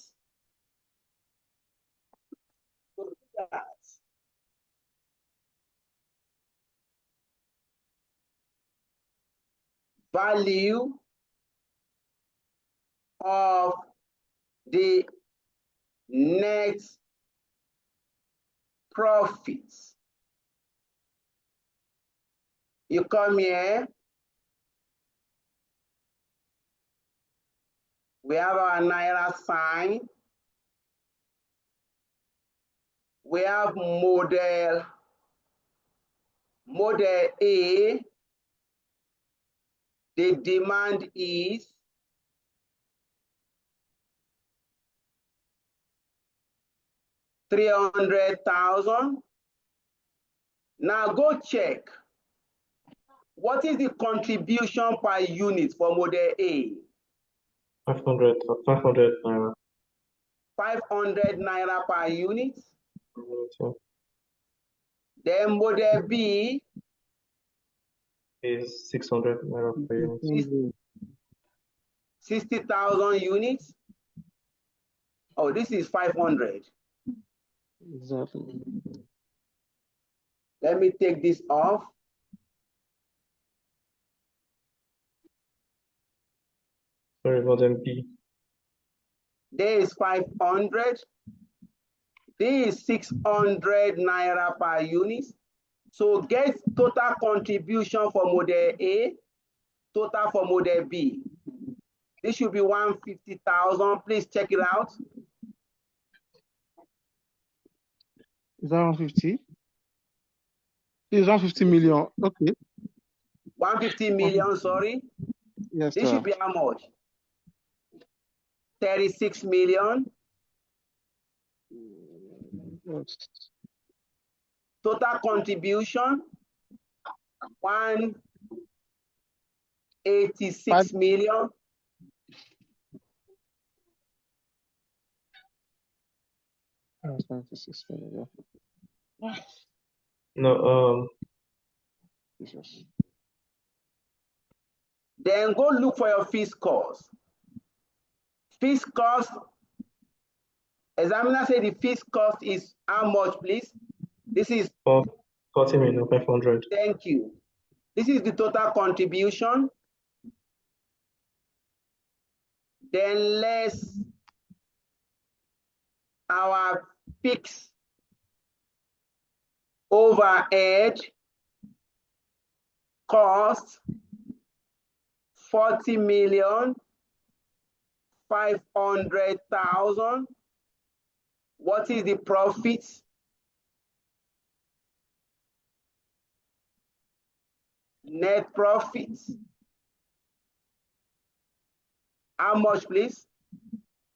S1: So that value of the net profit You come here. We have our Naira sign. We have model A. The demand is 300,000. Now go check. What is the contribution per unit for model A?
S2: 500 naira.
S1: 500 naira per unit.
S2: Yeah.
S1: Then model B
S2: Is 600 naira per unit.
S1: 60,000 units. Oh, this is 500.
S4: Exactly.
S1: Let me take this off.
S2: Sorry about MP.
S1: There is 500. There is 600 naira per unit. So get total contribution for model A, total for model B. This should be 150,000. Please check it out.
S4: Is that 150? It's 150 million. Okay.
S1: 150 million, sorry.
S4: Yes,
S1: This
S4: sir.
S1: should be how much? 36 million.
S4: Yes.
S1: Total contribution, 186 million.
S4: That's 96 million.
S2: No,
S4: Jesus.
S1: Then go look for your fixed cost. Fixed cost, examiner said the fixed cost is how much, please? This is
S2: 40 million 500.
S1: Thank you. This is the total contribution. Then less our fixed overhead cost, 40 million 500,000. What is the profit? Net profit. How much, please?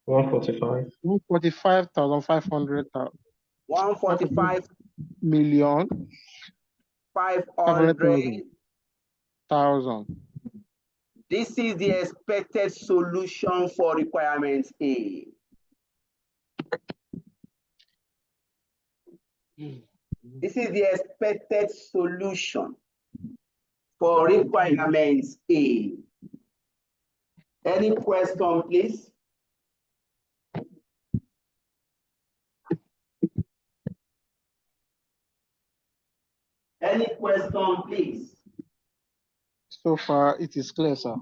S2: 145.
S4: 145,500
S1: 145
S4: million
S1: 500,000.
S4: 500,000.
S1: This is the expected solution for requirement A. This is the expected solution for requirement A. Any question, please? Any question, please?
S4: So far, it is clear, sir.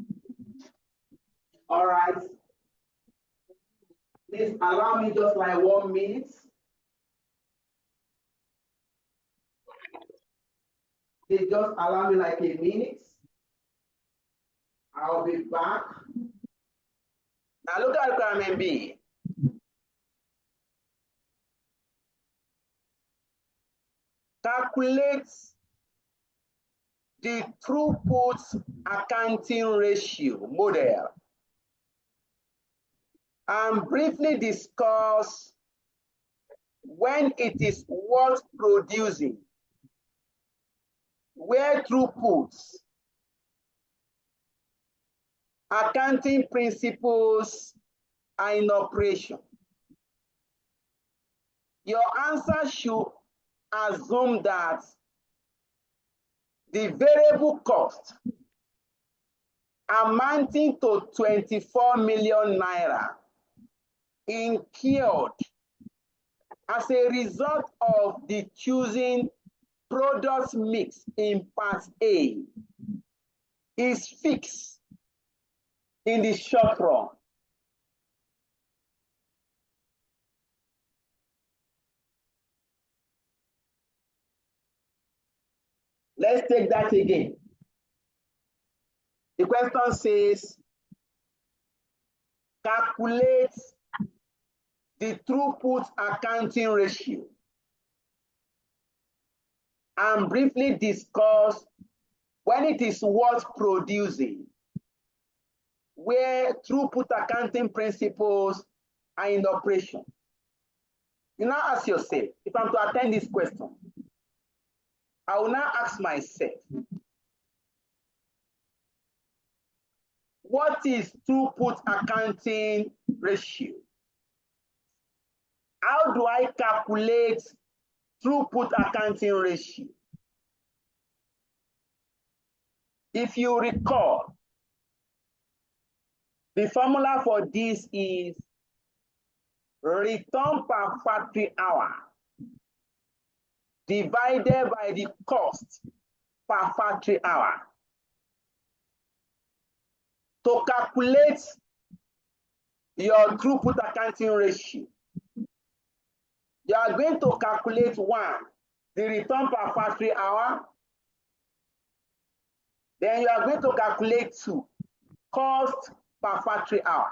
S1: All right. Please allow me just like 1 minute. Please just allow me like a minute. I'll be back. Now look at requirement B. Calculate the throughput accounting ratio model and briefly discuss when it is worth producing, where throughputs, accounting principles are in operation. Your answer should assume that the variable cost amounting to 24 million naira incurred as a result of the choosing product mix in part A is fixed in the short run. Let's take that again. The question says, calculate the throughput accounting ratio and briefly discuss when it is worth producing, where throughput accounting principles are in operation. You now ask yourself, if I'm to attend this question, I will now ask myself, what is throughput accounting ratio? How do I calculate throughput accounting ratio? If you recall, the formula for this is return per factory hour divided by the cost per factory hour. To calculate your throughput accounting ratio, you are going to calculate one, the return per factory hour. Then you are going to calculate two, cost per factory hour.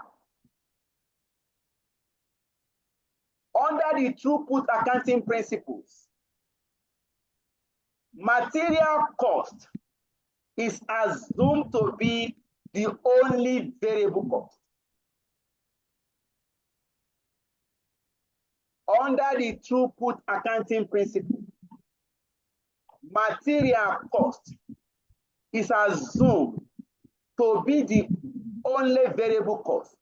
S1: Under the throughput accounting principles, material cost is assumed to be the only variable cost. Under the throughput accounting principle, material cost is assumed to be the only variable cost.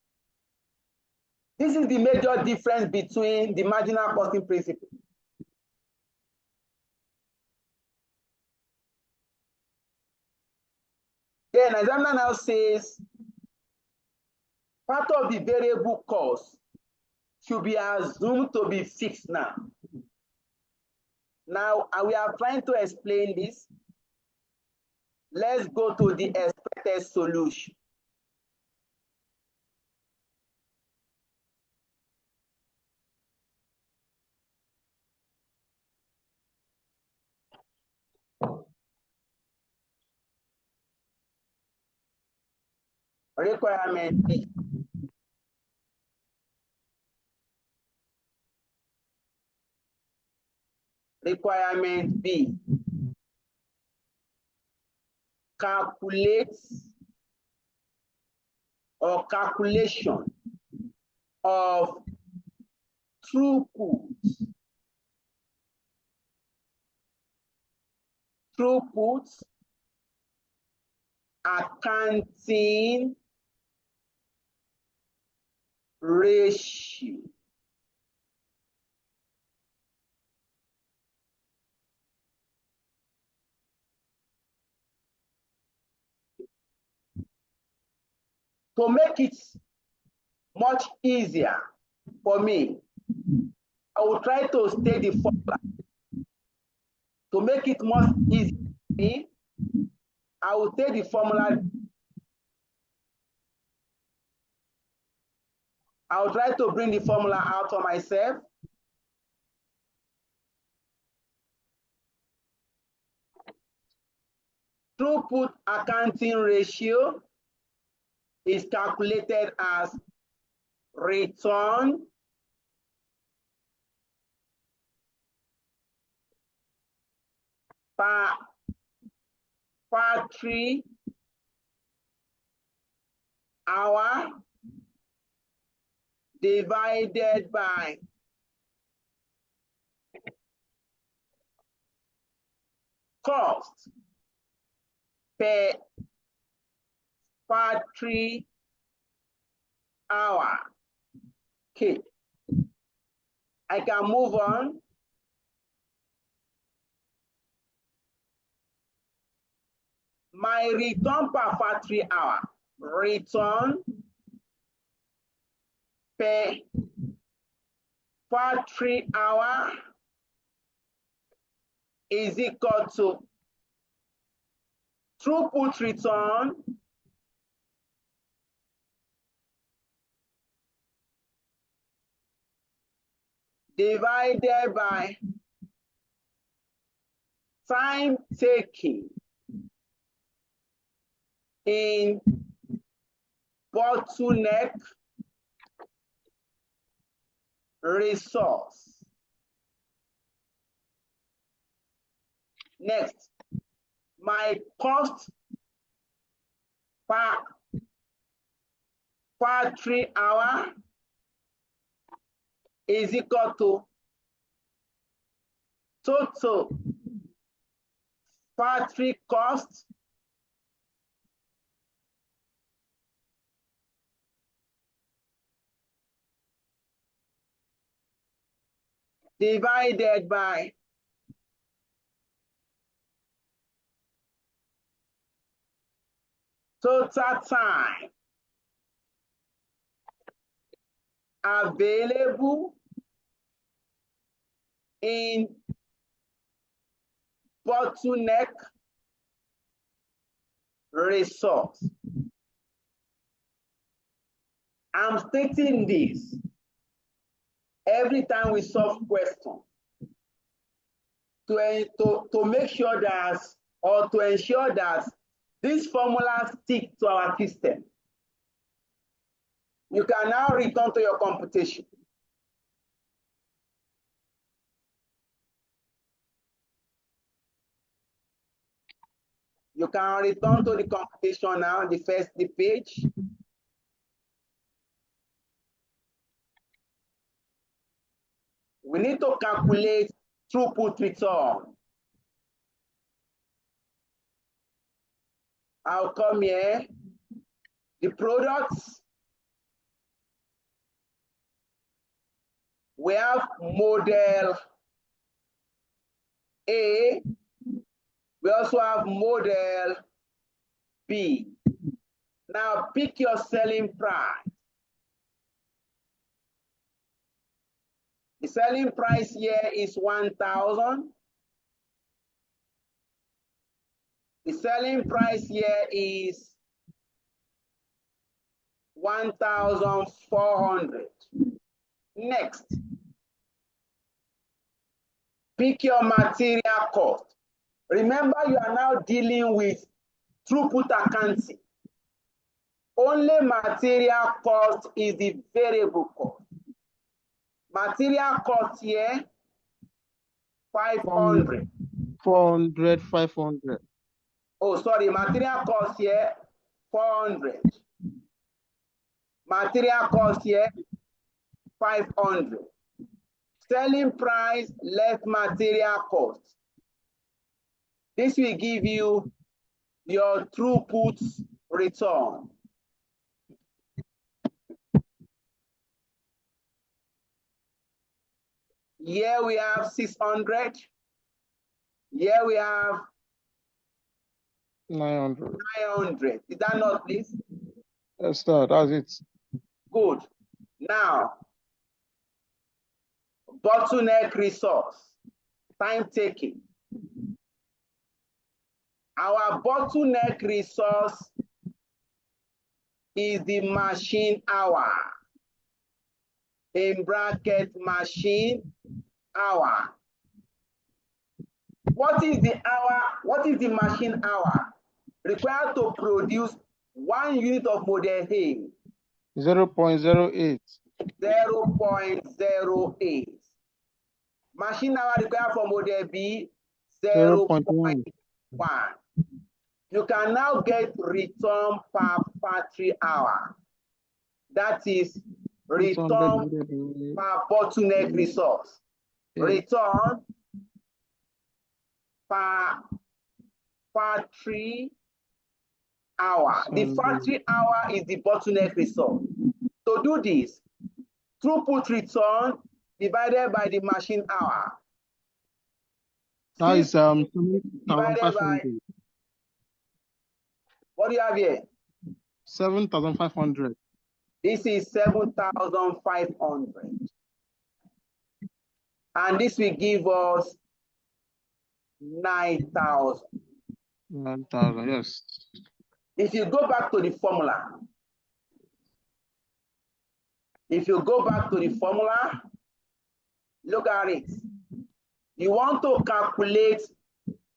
S1: This is the major difference between the marginal costing principle. Then examiner now says part of the variable cost should be assumed to be fixed now. Now, we are trying to explain this. Let's go to the expected solution. Requirement B. Requirement B. Calculate or calculation of throughput accounting ratio. To make it much easier for me, I will try to state the formula. To make it much easier for me, I will take the formula. I will try to bring the formula out for myself. Throughput accounting ratio is calculated as return per factory hour divided by cost per factory hour. Okay, I can move on. My return per factory hour, return per factory hour is equal to throughput return divided by time taken in bottleneck resource. Next, my cost per factory hour is equal to total factory cost divided by total time available in bottleneck resource. I'm stating this every time we solve questions to make sure that, or to ensure that these formulas stick to our system. You can now return to your computation. You can return to the computation now, the page. We need to calculate throughput return. I'll come here. The products, we have model A. We also have model B. Now pick your selling price. The selling price here is 1,000. The selling price here is 1,400. Next, pick your material cost. Remember, you are now dealing with throughput accounting. Only material cost is the variable cost. Material cost here, 500.
S4: 400, 500.
S1: Oh, sorry, material cost here, 400. Material cost here, 500. Selling price less material cost. This will give you your throughput return. Here we have 600. Here we have
S4: 900.
S1: 900. Is that not, please?
S4: Yes, sir, that's it.
S1: Good. Now, bottleneck resource, time taking. Our bottleneck resource is the machine hour. In bracket, machine hour. What is the hour? What is the machine hour? Required to produce 1 unit of model A.
S4: 0.08.
S1: 0.08. Machine hour required for model B,
S4: 0.1.
S1: 0.1. You can now get return per factory hour. That is return per bottleneck resource. Return per factory hour. The factory hour is the bottleneck resource. To do this, throughput return divided by the machine hour.
S4: That is
S1: divided by,
S4: 7,500.
S1: what do you have here?
S4: 7,500.
S1: This is 7,500. And this will give us 9,000.
S4: 9,000, yes.
S1: If you go back to the formula, look at it. You want to calculate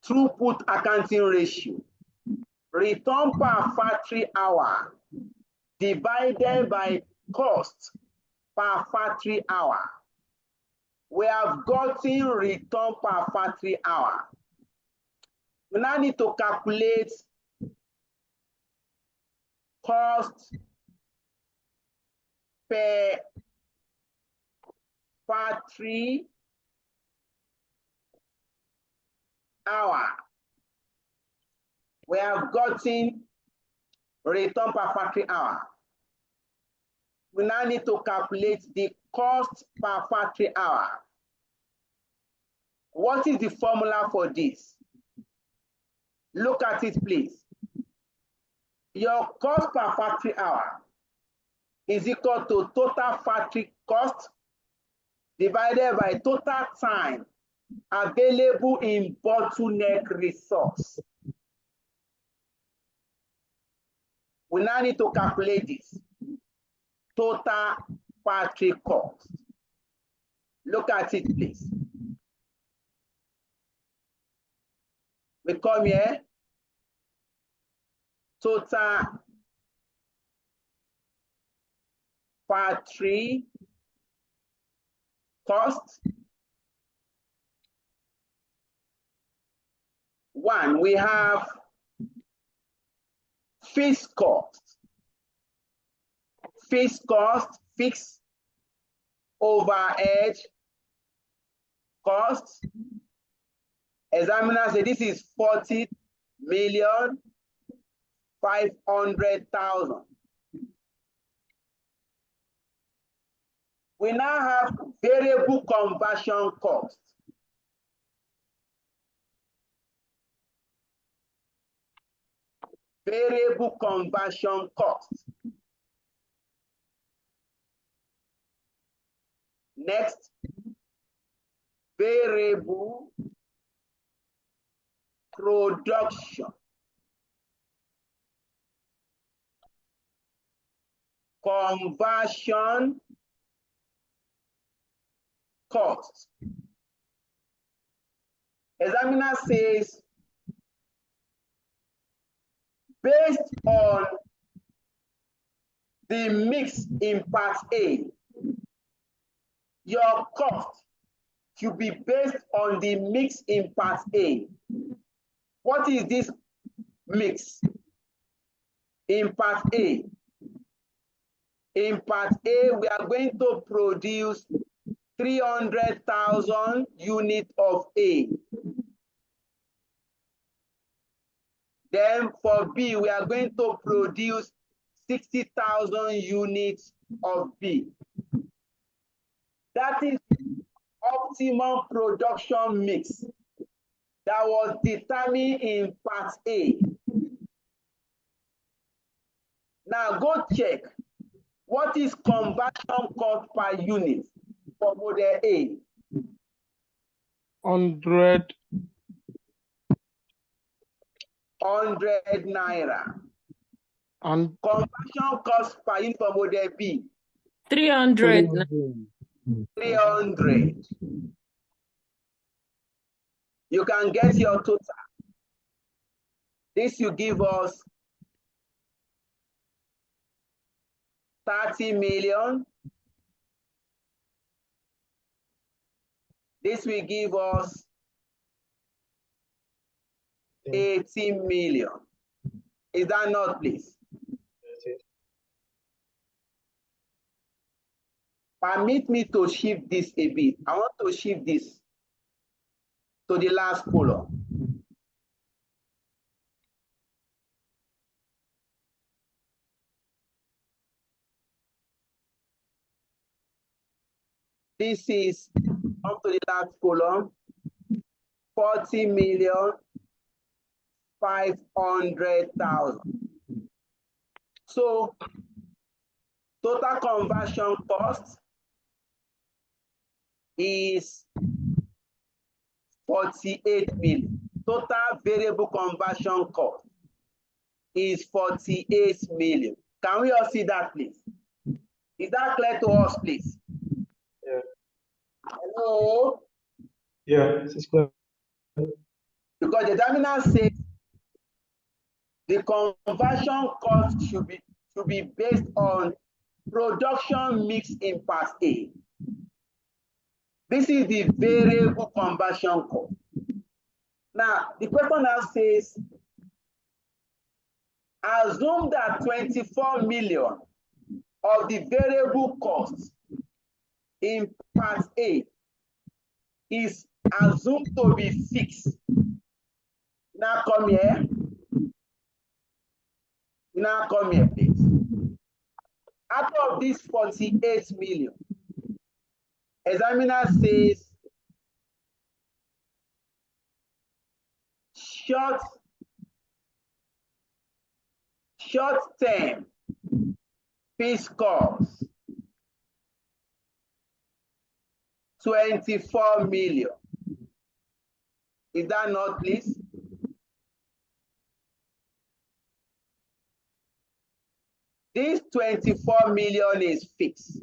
S1: throughput accounting ratio. return per factory hour divided by cost per factory hour. We have gotten return per factory hour. We now need to calculate cost per factory hour. We have gotten return per factory hour. We now need to calculate the cost per factory hour. What is the formula for this? Look at it, please. Your cost per factory hour is equal to total factory cost divided by total time available in bottleneck resource. We now need to calculate this. Total factory cost. Look at it, please. We come here. Total factory cost. One, we have fixed cost. Fixed cost, fixed overhead cost. Examiner say this is 40,500,000. We now have variable conversion cost. Variable conversion cost. Next, variable production. Conversion cost. Examiner says, based on the mix in part A, your cost should be based on the mix in part A. What is this mix in part A? In part A, we are going to produce 300,000 units of A. Then for B, we are going to produce 60,000 units of B. That is optimum production mix that was determined in part A. Now go check what is conversion cost per unit for model A.
S4: 100.
S1: 100 naira.
S4: And
S1: Conversion cost per unit for model B.
S3: 300.
S1: 300. You can get your total. This will give us 30 million. This will give us 18 million. Is that not, please? Permit me to shift this a bit. I want to shift this to the last column. This is up to the last column, 40,500,000. So total conversion cost is 48 million. Total variable conversion cost is 48 million. Can we all see that, please? Is that clear to us, please?
S2: Yeah.
S1: Hello?
S2: Yeah, this is clear.
S1: Because the examiner says The conversion cost should be based on production mix in part A. This is the variable conversion cost. Now, the question now says, assume that 24 million of the variable costs in part A is assumed to be fixed. Now come here. Now come here, please. Out of this 48 million, examiner says short-term fixed costs 24 million. Is that not, please? This 24 million is fixed.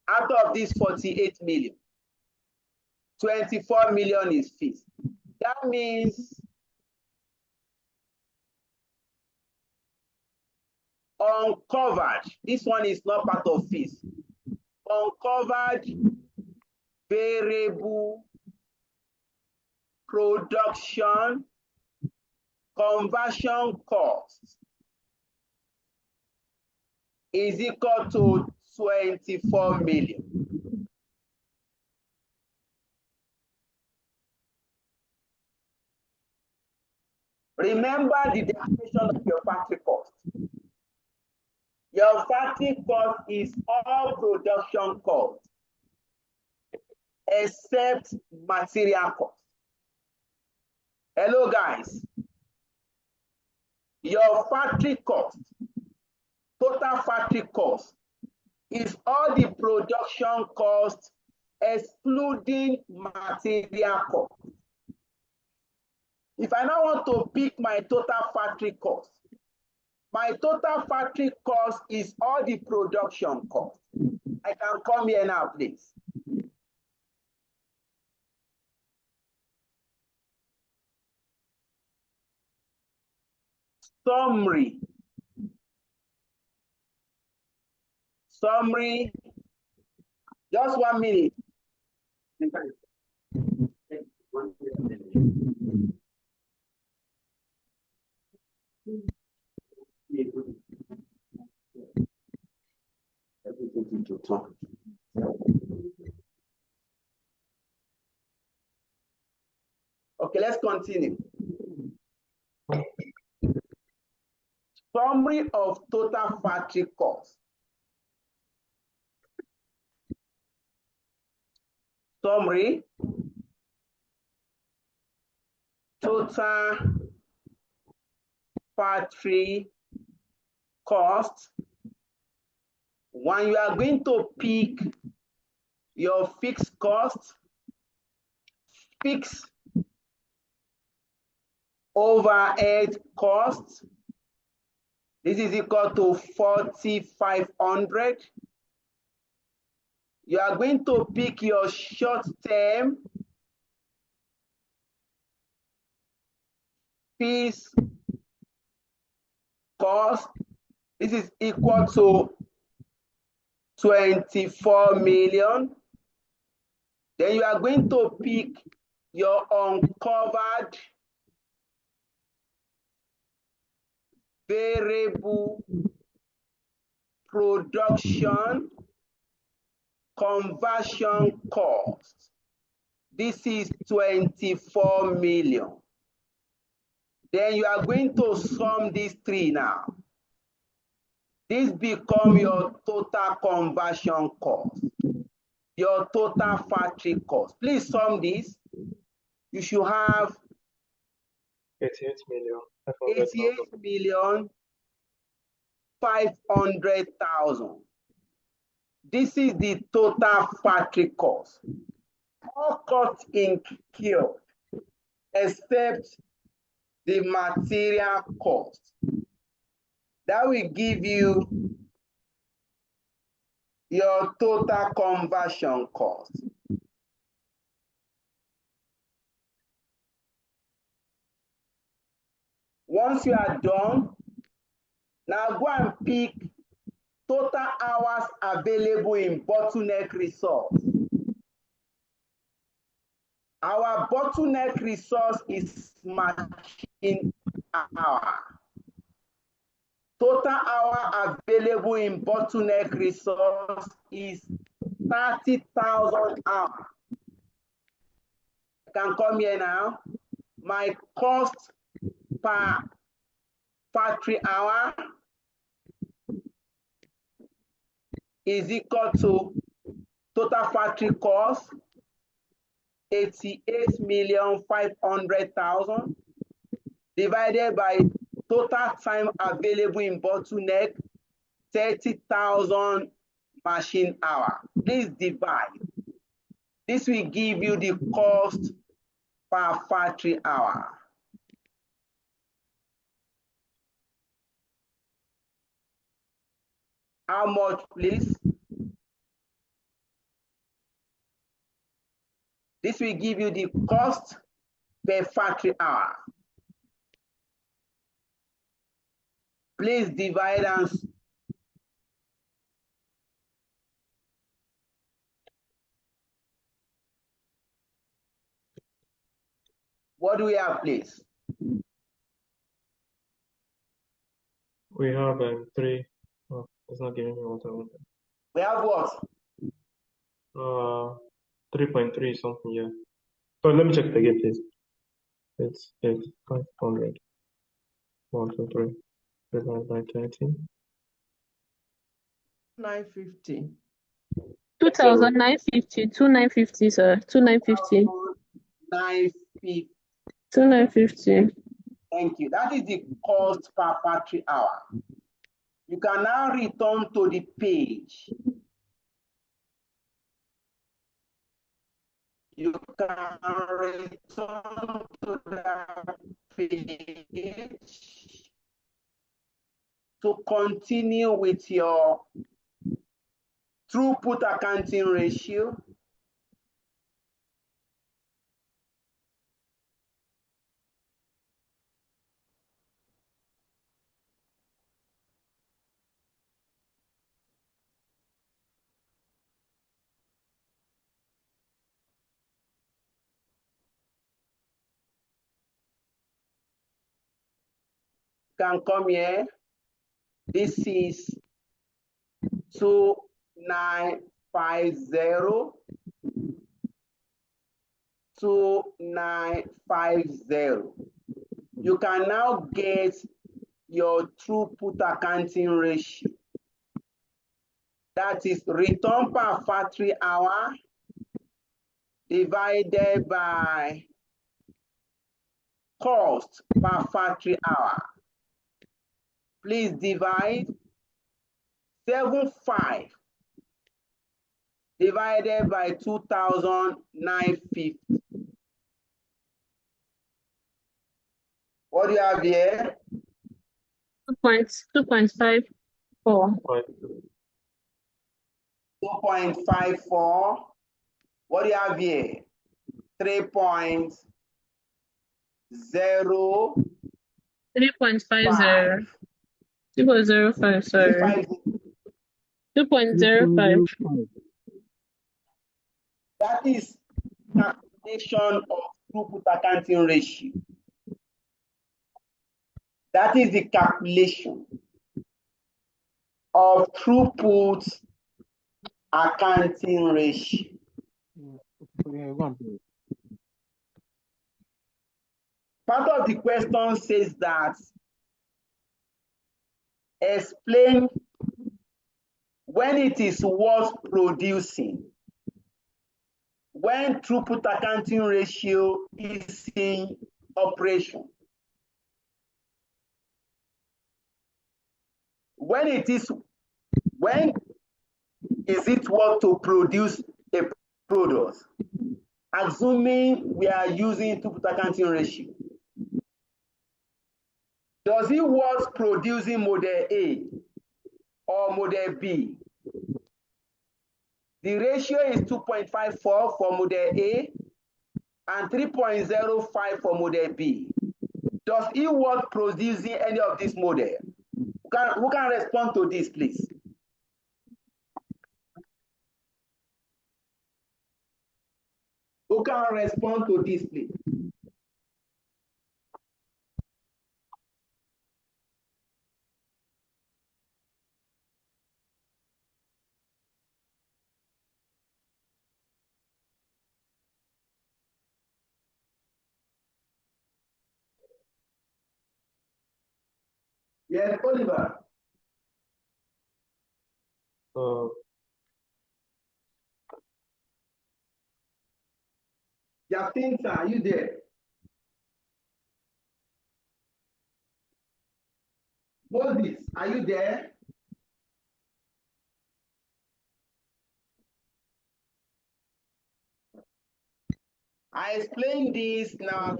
S1: Out of this 48 million, 24 million is fixed. That means uncovered, this one is not part of fees. Uncovered variable production conversion cost is equal to 24 million. Remember the definition of your factory cost. Your factory cost is all production cost except material cost. Hello, guys. Your factory cost, total factory cost, is all the production cost excluding material cost. If I now want to pick my total factory cost, my total factory cost is all the production cost. I can come here now, please. Summary. Just 1 minute. Okay, let's continue. Summary of total factory cost. Summary. Total factory cost. When you are going to pick your fixed cost, fixed overhead cost, this is equal to 4,500. You are going to pick your short-term fixed cost. This is equal to 24 million. Then you are going to pick your uncovered variable production conversion cost. This is 24 million. Then you are going to sum these three now. This becomes your total conversion cost, your total factory cost. Please sum this. You should have
S2: 88 million.
S1: 500,000. This is the total factory cost. All costs incurred except the material cost. That will give you your total conversion cost. Once you are done, now go and pick total hours available in bottleneck resource. Our bottleneck resource is machine hour. Total hour available in bottleneck resource is 30,000 hours. I can come here now. My cost per factory hour is equal to total factory cost 88,500,000 divided by total time available in bottleneck 30,000 machine hour. Please divide. This will give you the cost per factory hour. How much, please? This will give you the cost per factory hour. Please divide and what do we have, please?
S2: We have 3. Oh, it's not giving me what I want.
S1: We have what?
S2: 3.3 something, yeah. So let me check it again, please. It's 500. 1, 2, 3. Divided by 30.
S1: 950.
S3: 2,950. 2,950, sir. 2,950.
S1: 950.
S3: 2,950.
S1: Thank you. That is the cost per factory hour. You can now return to the page. You can return to the page to continue with your throughput accounting ratio. Can come here. This is 2950. 2950. You can now get your throughput accounting ratio. That is return per factory hour divided by cost per factory hour. Please divide 75 divided by 2,950. What do you have here?
S3: 2.54.
S1: 2.54. What do you have here? 3.0.
S3: 3.50. 2.05, sorry. 2.05.
S1: That is calculation of throughput accounting ratio. That is the calculation of throughput accounting ratio. Part of the question says that explain when it is worth producing, when throughput accounting ratio is in operation. When is it worth to produce a product? Assuming we are using throughput accounting ratio. Does it worth producing model A or model B? The ratio is 2.54 for model A and 3.05 for model B. Does he work producing any of this model? Who can respond to this, please? Who can respond to this, please? Yes, Oliver. Jacinta, are you there? Moses, are you there? I explained this now.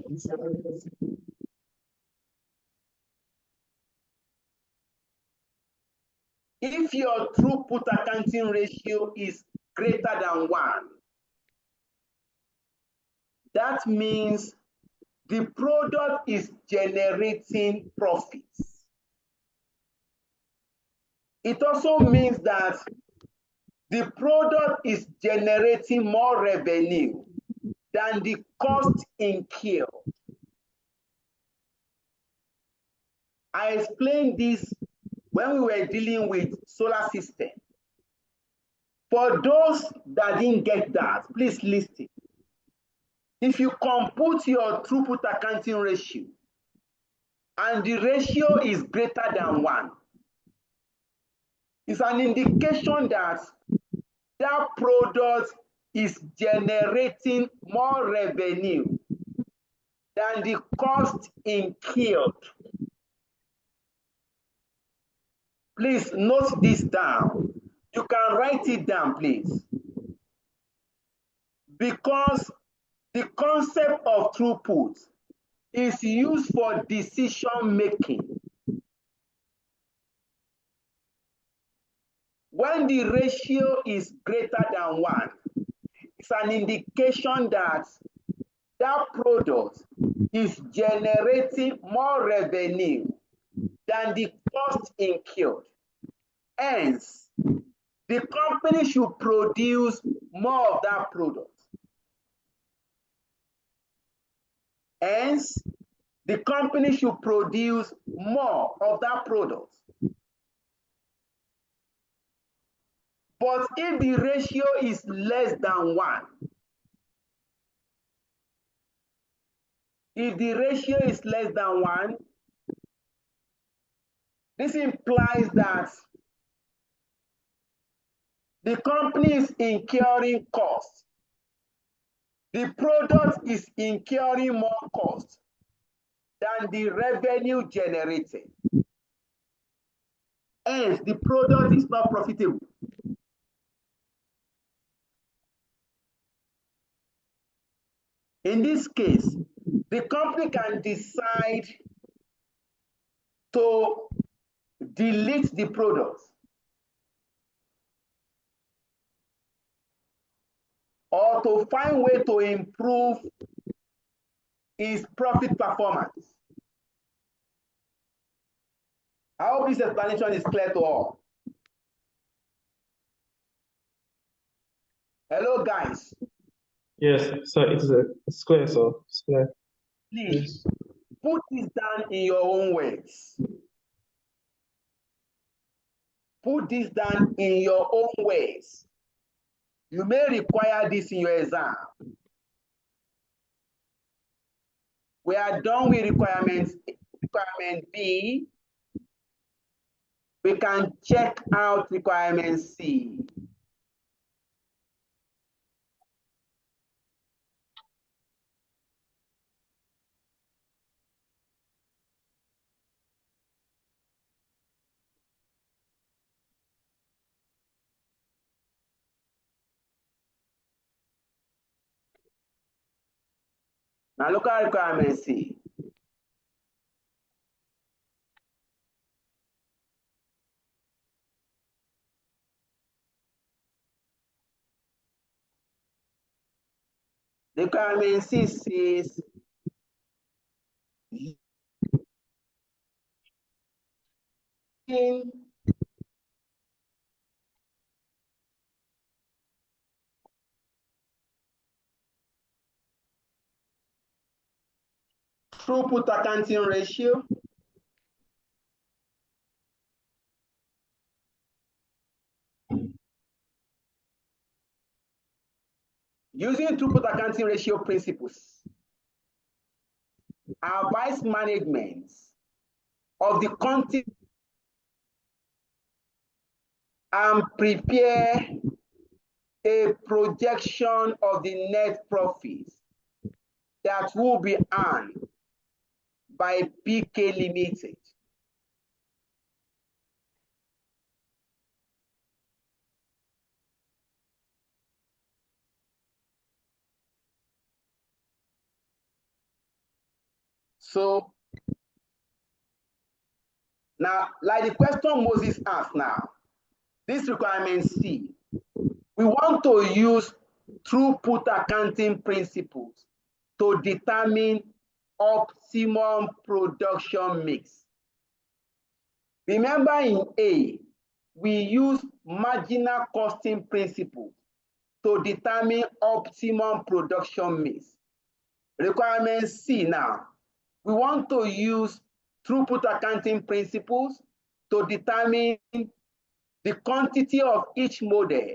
S1: If your throughput accounting ratio is greater than 1, that means the product is generating profits. It also means that the product is generating more revenue than the cost incurred. I explained this when we were dealing with solar system. For those that didn't get that, please listen. If you compute your throughput accounting ratio and the ratio is greater than 1, it's an indication that that product is generating more revenue than the cost incurred. Please note this down. You can write it down, please. Because the concept of throughput is used for decision making. When the ratio is greater than 1, it's an indication that that product is generating more revenue than the cost incurred. Hence, the company should produce more of that product. Hence, the company should produce more of that product. But if the ratio is less than 1, if the ratio is less than 1, this implies that the company is incurring costs. The product is incurring more cost than the revenue generated. Hence, the product is not profitable. In this case, the company can decide to delete the product or to find way to improve its profit performance. I hope this explanation is clear to all. Hello, guys.
S2: Yes, so it's clear, so it's clear.
S1: Please put this down in your own words. Put this down in your own ways. You may require this in your exam. We are done with requirement B. We can check out requirement C. Now look at requirement C. Requirement C says throughput accounting ratio. Using throughput accounting ratio principles, advise management of the content and prepare a projection of the net profits that will be earned by PK Limited. So now, like the question Moses asked now, this requirement C, we want to use throughput accounting principles to determine optimum production mix. Remember in A, we use marginal costing principles to determine optimum production mix. Requirement C now, we want to use throughput accounting principles to determine the quantity of each model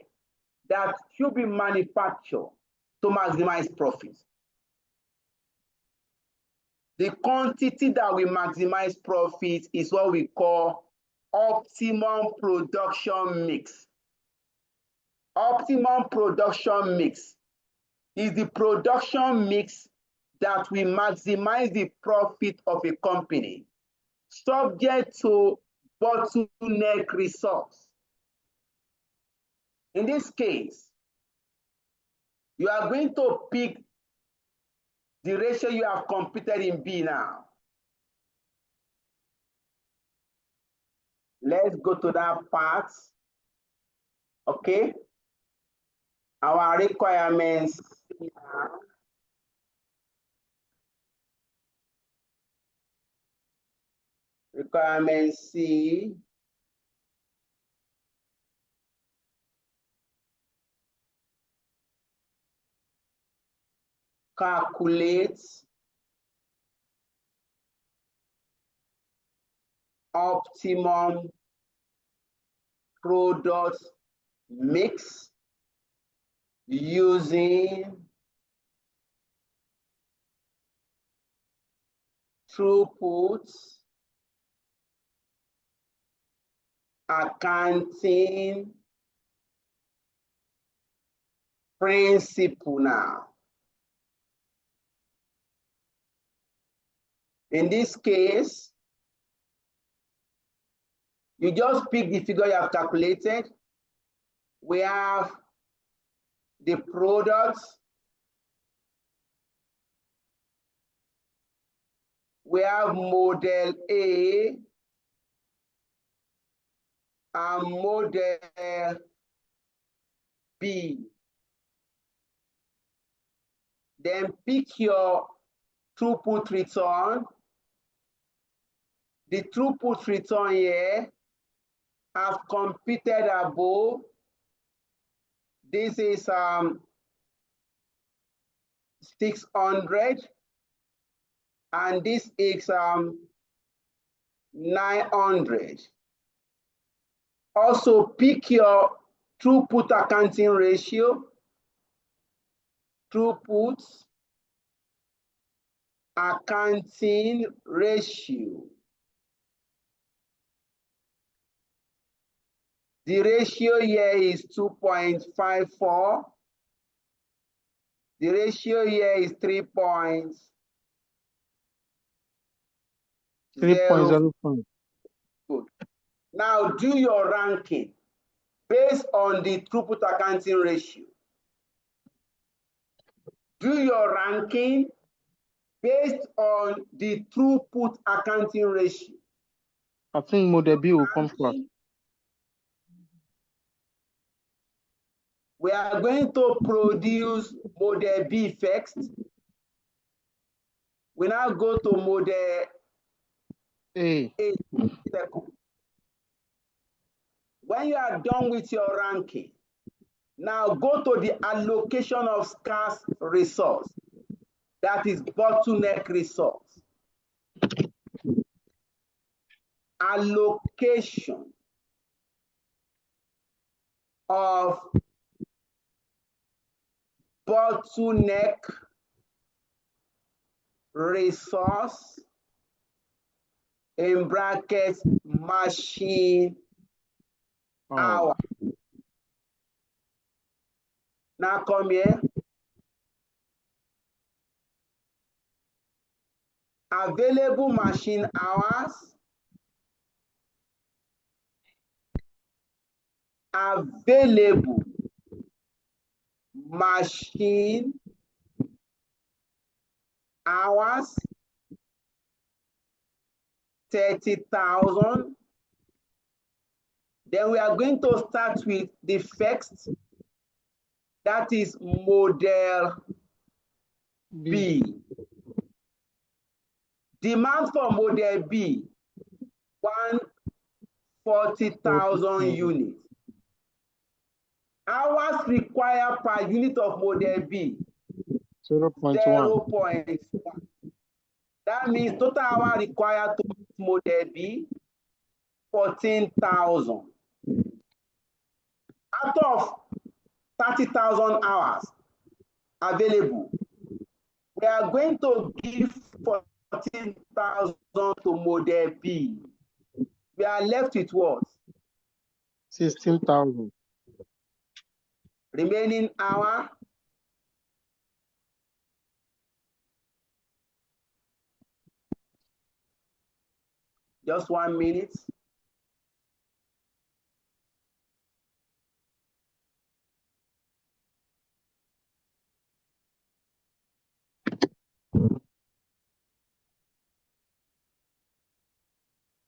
S1: that should be manufactured to maximize profits. The quantity that we maximize profits is what we call optimum production mix. Optimum production mix is the production mix that will maximize the profit of a company, subject to bottleneck results. In this case, you are going to pick the ratio you have computed in B now. Let's go to that part. Okay. Our requirements. Requirement C. Calculate optimum product mix using throughput accounting principle now. In this case, you just pick the figure you have calculated. We have the products. We have model A and model B. Then pick your throughput return. The throughput return here, I've computed above. This is 600, and this is 900. Also pick your throughput accounting ratio. Throughput accounting ratio. The ratio here is 2.54. The ratio here is 3.05. Good. Now do your ranking based on the throughput accounting ratio. Do your ranking based on the throughput accounting ratio.
S4: I think model B will come first.
S1: We are going to produce model B first. We now go to model
S4: A.
S1: second. When you are done with your ranking, now go to the allocation of scarce resource. That is bottleneck resource. Allocation of bottleneck resource in brackets machine hour. Now come here. Available machine hours. Available machine hours 30,000. Then we are going to start with the first, that is model B. Demand for model B, 140,000 units. Hours required per unit of model B, 0.1. That means total hour required to model B, 14,000. Out of 30,000 hours available, we are going to give 14,000 to model B. We are left with what?
S4: 16,000.
S1: Remaining hour. Just 1 minute.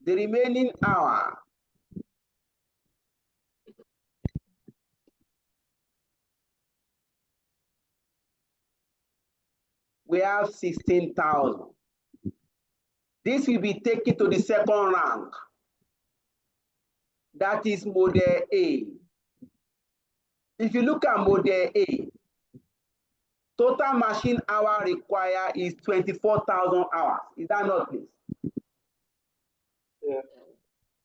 S1: The remaining hour. We have 16,000. This will be taken to the second rank. That is model A. If you look at model A, total machine hour required is 24,000 hours. Is that not, please?
S4: Yeah.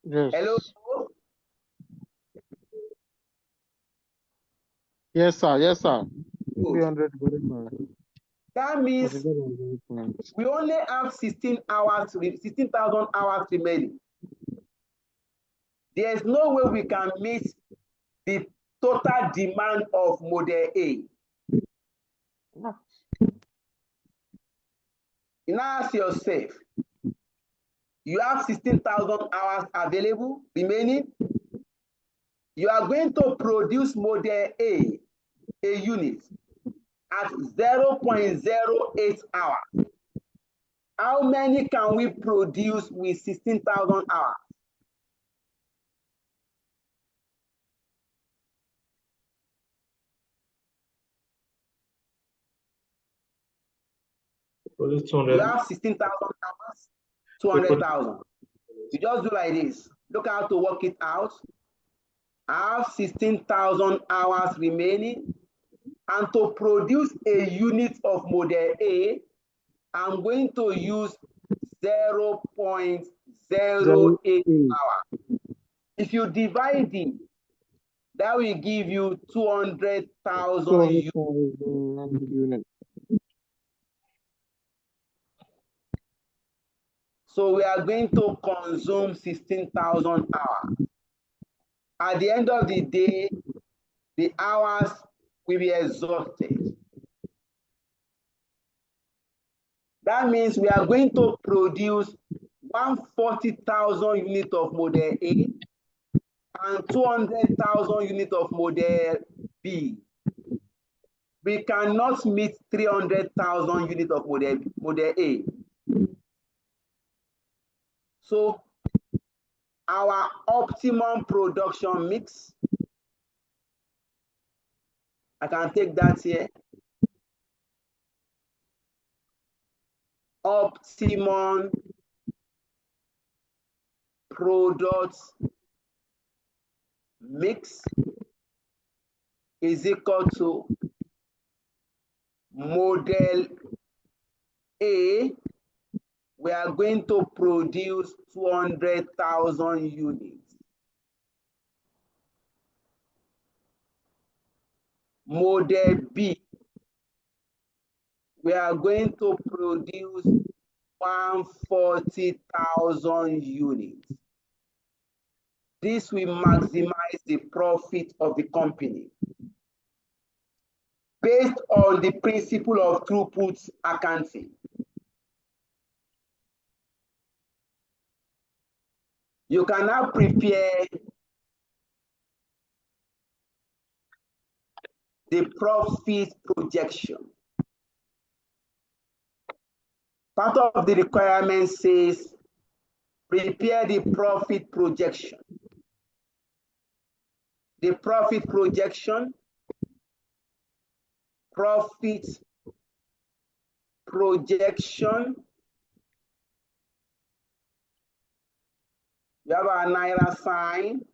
S4: Yes.
S1: Hello?
S4: Yes, sir. Yes, sir.
S1: Good.
S4: 300.
S1: That means we only have 16,000 hours remaining. There is no way we can meet the total demand of model A. You now ask yourself, you have 16,000 hours available remaining. You are going to produce model A unit at 0.08 hours. How many can we produce with 16,000 hours? You have 16,000 hours, 200,000. You just do like this. Look how to work it out. I have 16,000 hours remaining, and to produce a unit of model A, I'm going to use 0.08 hours. If you divide it, that will give you 200,000 units. So we are going to consume 16,000 hours. At the end of the day, the hours will be exhausted. That means we are going to produce 140,000 units of model A and 200,000 units of model B. We cannot meet 300,000 units of model A. So our optimum production mix, I can take that here. Optimum product mix is equal to model A. We are going to produce 200,000 units. Model B, we are going to produce 140,000 units. This will maximize the profit of the company based on the principle of throughput accounting. You can now prepare the profit projection. Part of the requirement says prepare the profit projection. The profit projection, you have a Naira sign.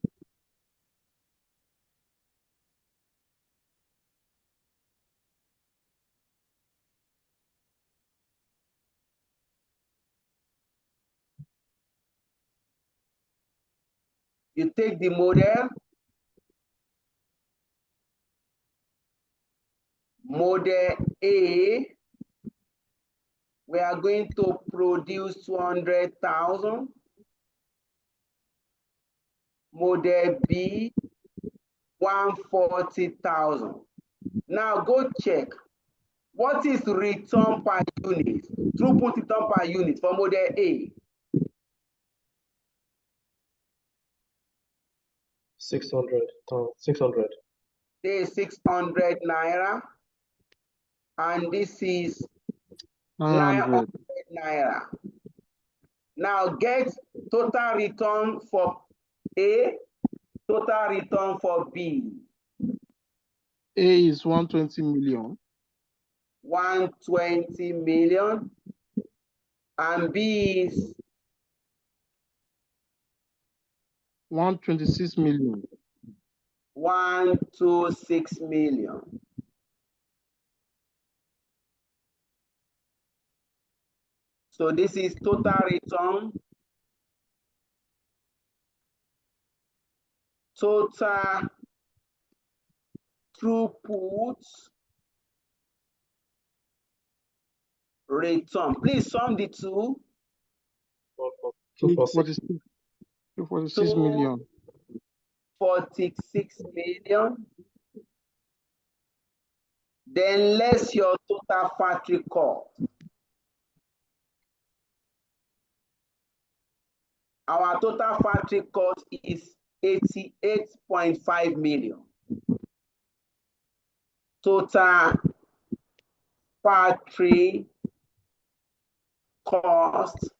S1: You take the model, model A, we are going to produce 200,000. Model B, 140,000. Now go check. What is return per unit? Throughput return per unit for model A?
S2: 600. 600.
S1: This is 600 Naira. And this is 900 Naira. Now get total return for A, total return for B.
S4: A is 120 million.
S1: 120 million. And B is
S4: 126 million.
S1: 126 million. So this is total return, total throughput return. Please sum the two.
S4: 246 million.
S1: 46 million. Then less your total factory cost. Our total factory cost is 88.5 million. Total factory cost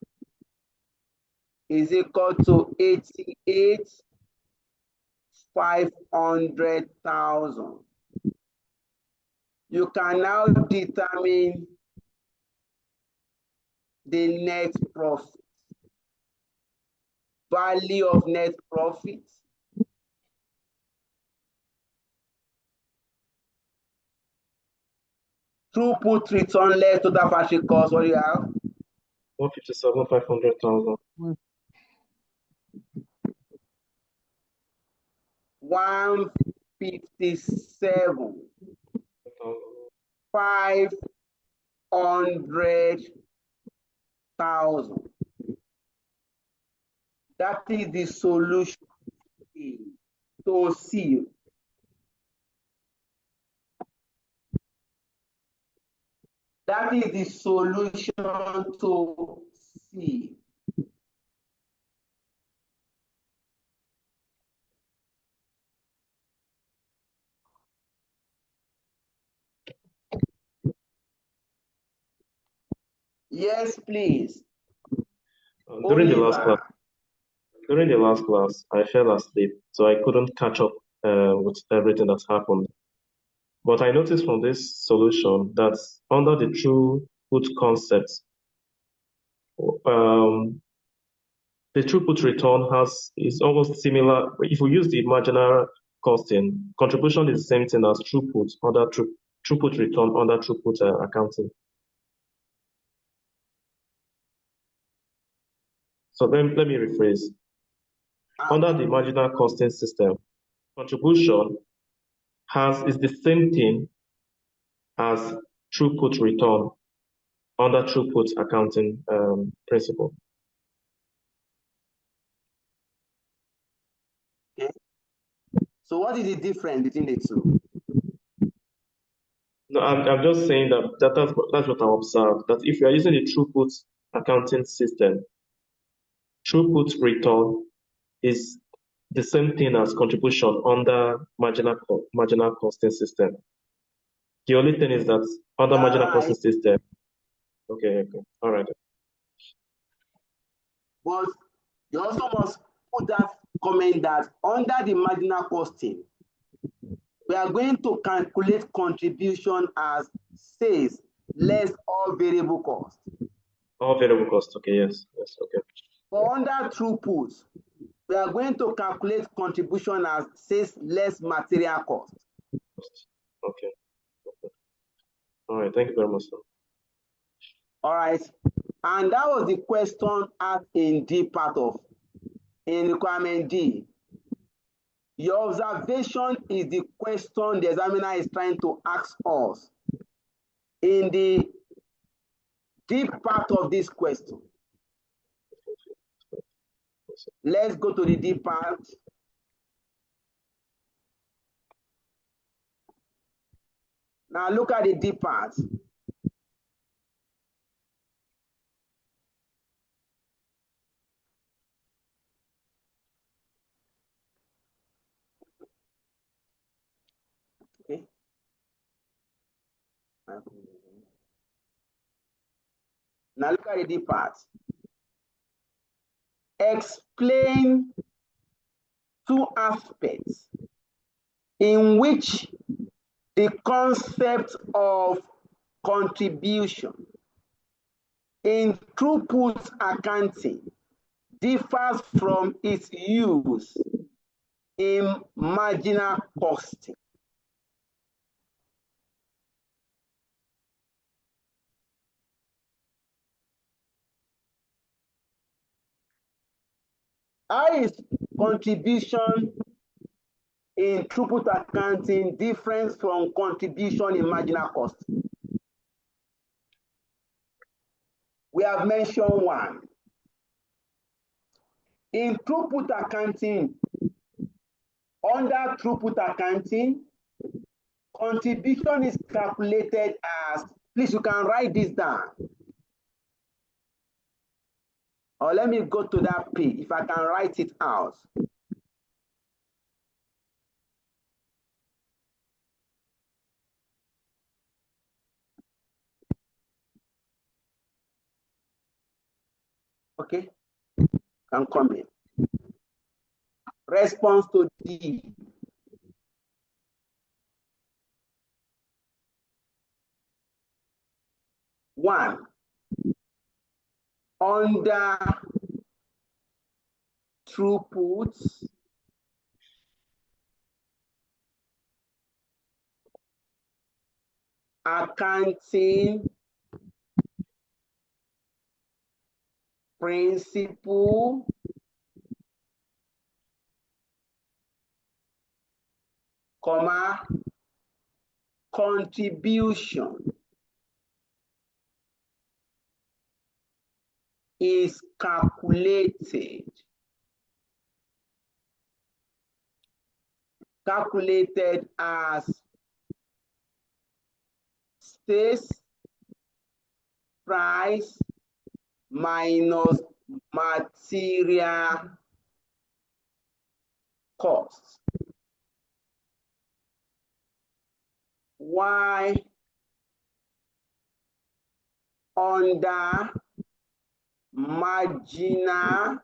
S1: is equal to 88,500,000. You can now determine the net profit. Value of net profit. Throughput return less total factory cost. What do you have?
S2: 157,500,000.
S1: 157,500,000. That is the solution to C. That is the solution to C. Yes, please.
S2: During the last class, I fell asleep, so I couldn't catch up with everything that's happened. But I noticed from this solution that under the throughput concept, the throughput return is almost similar. If we use the marginal costing, contribution is the same thing as throughput under throughput return under throughput accounting. So let me rephrase. Under the marginal costing system, contribution is the same thing as throughput return under throughput accounting principle.
S1: Okay. So what is the difference between the two?
S2: No, I'm just saying that's what I observed. That if you are using the throughput accounting system, throughput return is the same thing as contribution under marginal costing system. The only thing is that under marginal costing system. Okay, all right.
S1: But you also must put that comment that under the marginal costing, we are going to calculate contribution as sales less all variable cost.
S2: All variable cost. Okay, yes, okay.
S1: But under throughput, we are going to calculate contribution as sales less material cost.
S2: Okay. All right, thank you very much, sir.
S1: All right, and that was the question asked in requirement D. Your observation is the question the examiner is trying to ask us in the deep part of this question. Let's go to the deep part. Now look at the deep part. Okay. Now look at the deep part. Explain two aspects in which the concept of contribution in throughput accounting differs from its use in marginal costing. How is contribution in throughput accounting different from contribution in marginal cost? We have mentioned one. In throughput accounting, under throughput accounting, contribution is calculated as, please, you can write this down. Or let me go to that page if I can write it out. Okay, can come in. Response to D. One, under throughput, accounting principle, comma, contribution is calculated as sales price minus material cost. Why under marginal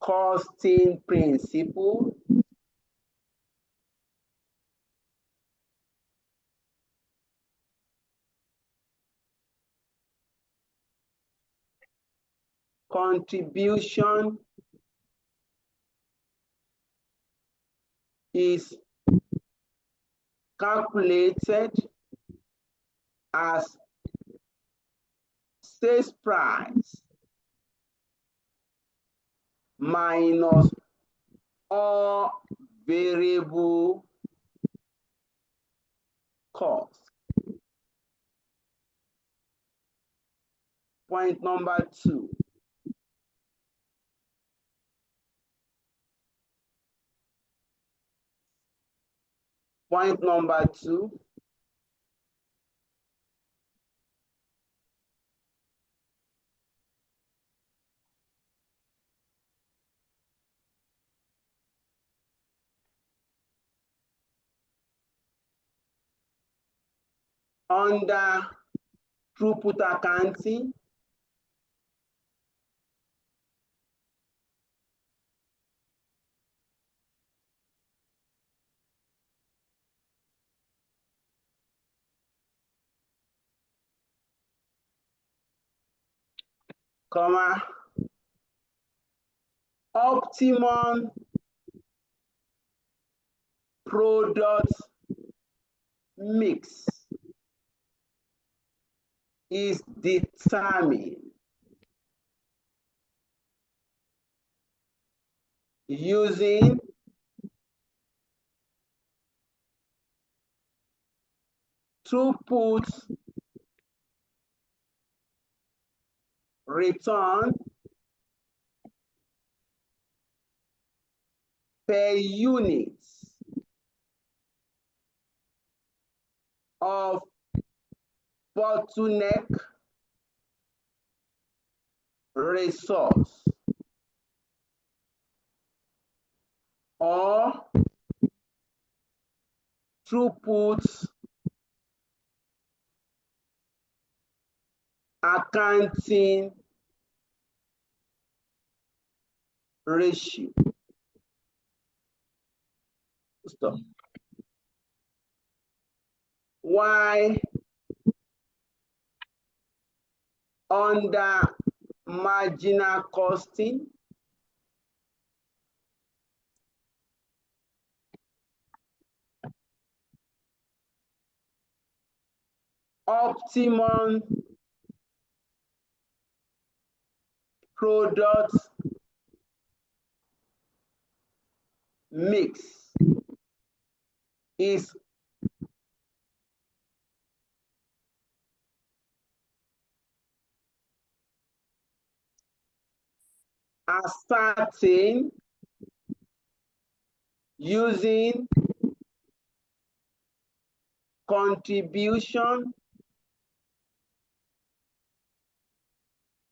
S1: costing principle, contribution is calculated as sales price minus all variable costs. Point number 2. Point number 2. Under throughput accounting, comma, optimum product mix is determined using throughput return per unit of bottleneck resource or throughput accounting ratio. Stop. Why under marginal costing, optimum product mix is ascertained using contribution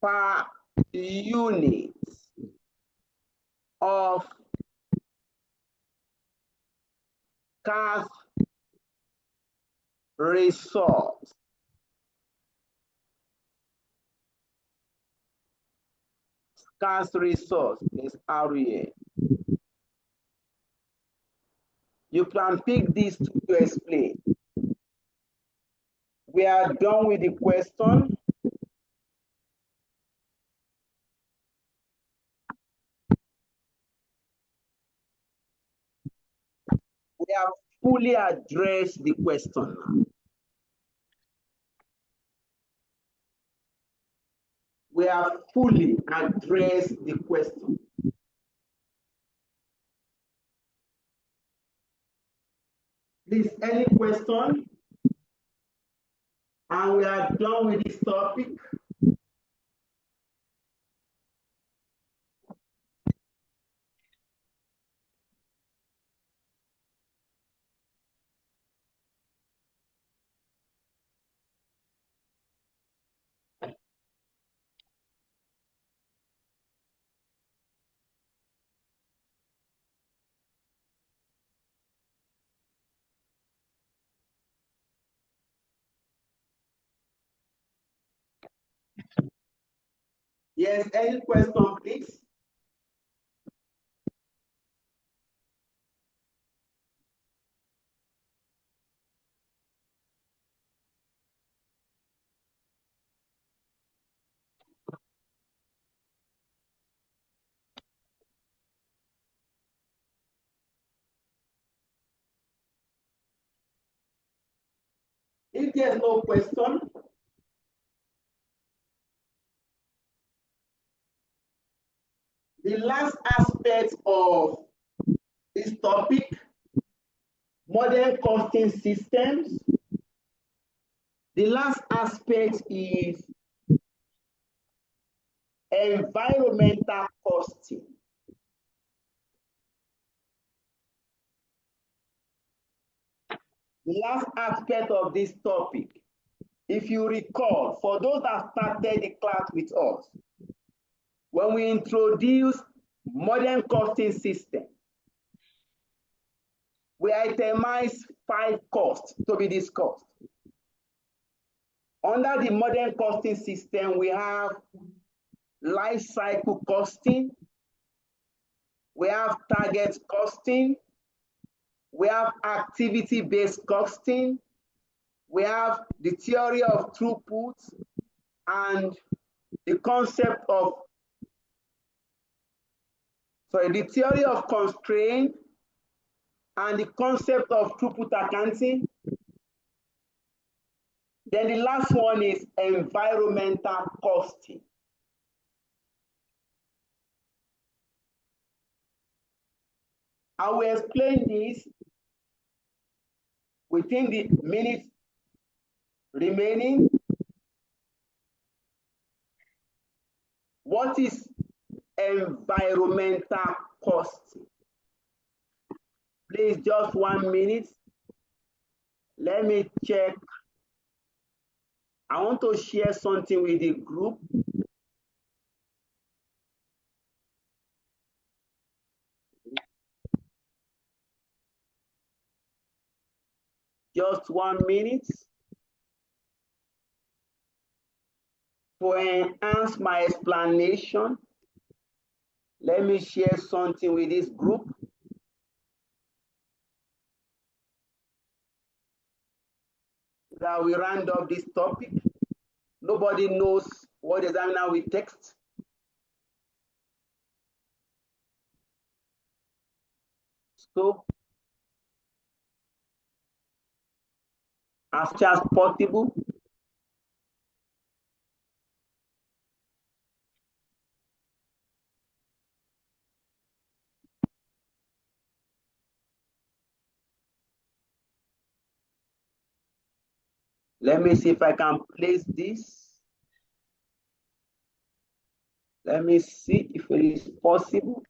S1: per unit of cash resource. Cash resource is REA. You can pick these two to explain. We are done with the question. We have fully addressed the question now. We have fully addressed the question. Please, any question? And we are done with this topic. Yes, any question, please? If there's no question, the last aspect of this topic, modern costing systems, the last aspect is environmental costing. The last aspect of this topic, if you recall, for those that started the class with us, when we introduced modern costing system, we itemized 5 costs to be discussed. Under the modern costing system, we have life cycle costing, we have target costing, we have activity-based costing, we have the theory of throughput, and the concept of, the theory of constraint, and the concept of throughput accounting. Then the last one is environmental costing. I will explain this within the minutes remaining. What is environmental costing? Please, just 1 minute. Let me check. I want to share something with the group. Just 1 minute. To enhance my explanation, let me share something with this group. That we round up this topic. Nobody knows what examiner will text. So, as much as possible, let me see if I can place this. Let me see if it is possible.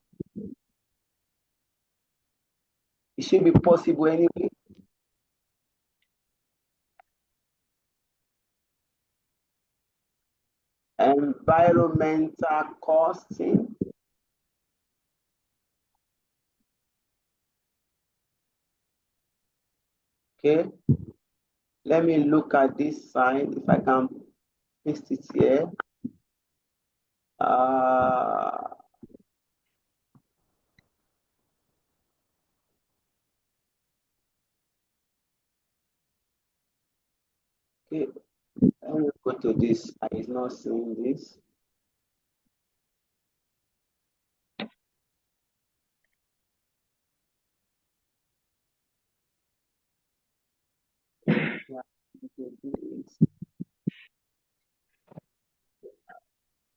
S1: It should be possible anyway. Environmental costing. Okay. Let me look at this side if I can paste it here. Okay, let me go to this. I is not seeing this.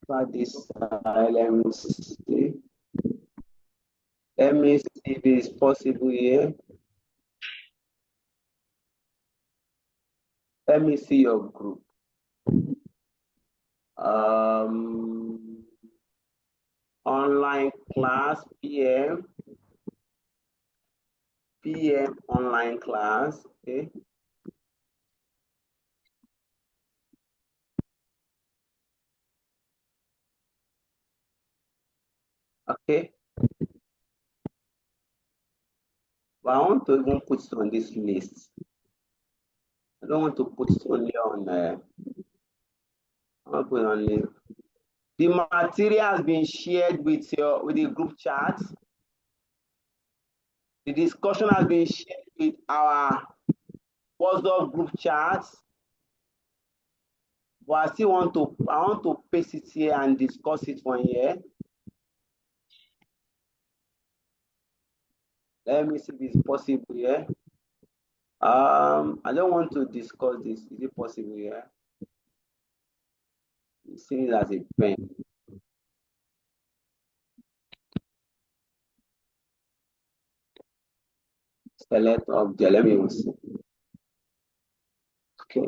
S1: But this, let me see. Let me see if it is possible here. Let me see your group. Online class, PM online class, okay. Okay. But I want to even put it on this list. I don't want to put it only on I want to put it on list. The material has been shared with the group chat. The discussion has been shared with our WhatsApp group chat. But I want to paste it here and discuss it from here. Let me see if it's possible here. I don't want to discuss this. Is it possible here? You see it as a pen. Select object. Let me see. Okay.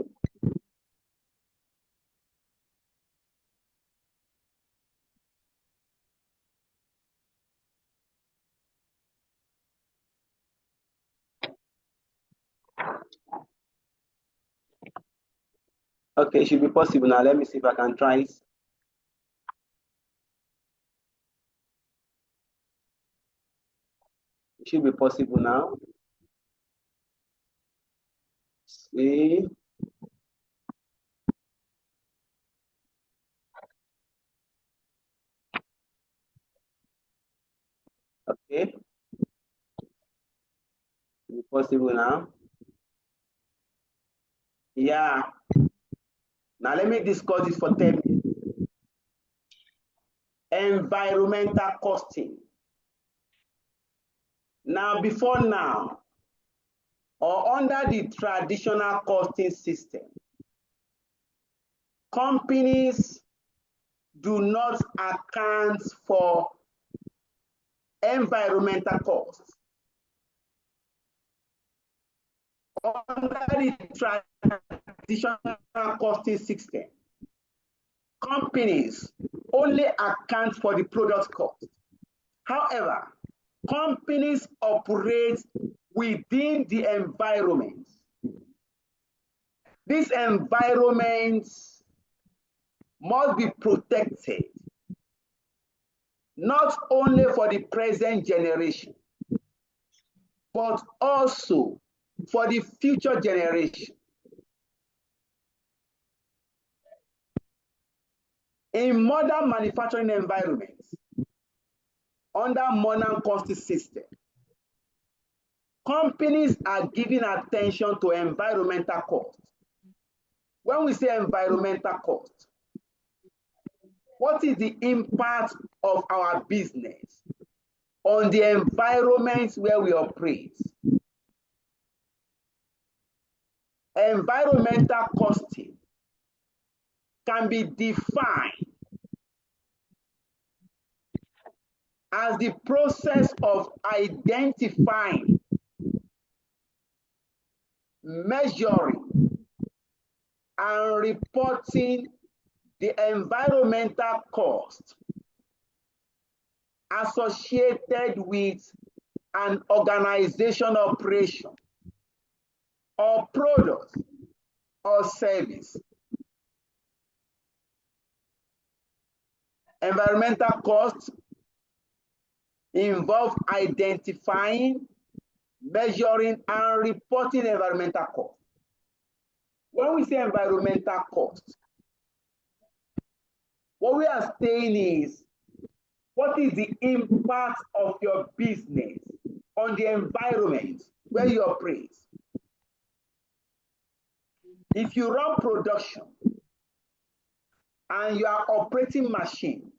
S1: Okay, it should be possible now. Let me see if I can try it. It should be possible now. See. Okay. It be possible now. Yeah. Now let me discuss this for 10 minutes. Environmental costing. Now, before now, or under the traditional costing system, companies do not account for environmental costs. Under the traditional costing system, companies only account for the product cost. However, companies operate within the environment. These environments must be protected, not only for the present generation, but also for the future generation. In modern manufacturing environments, under modern costing system, companies are giving attention to environmental cost. When we say environmental cost, what is the impact of our business on the environments where we operate? Environmental costing can be defined as the process of identifying, measuring, and reporting the environmental cost associated with an organization operation or product or service. Environmental costs involve identifying, measuring, and reporting environmental costs. When we say environmental costs, what we are saying is, what is the impact of your business on the environment where you operate? If you run production and you are operating machines,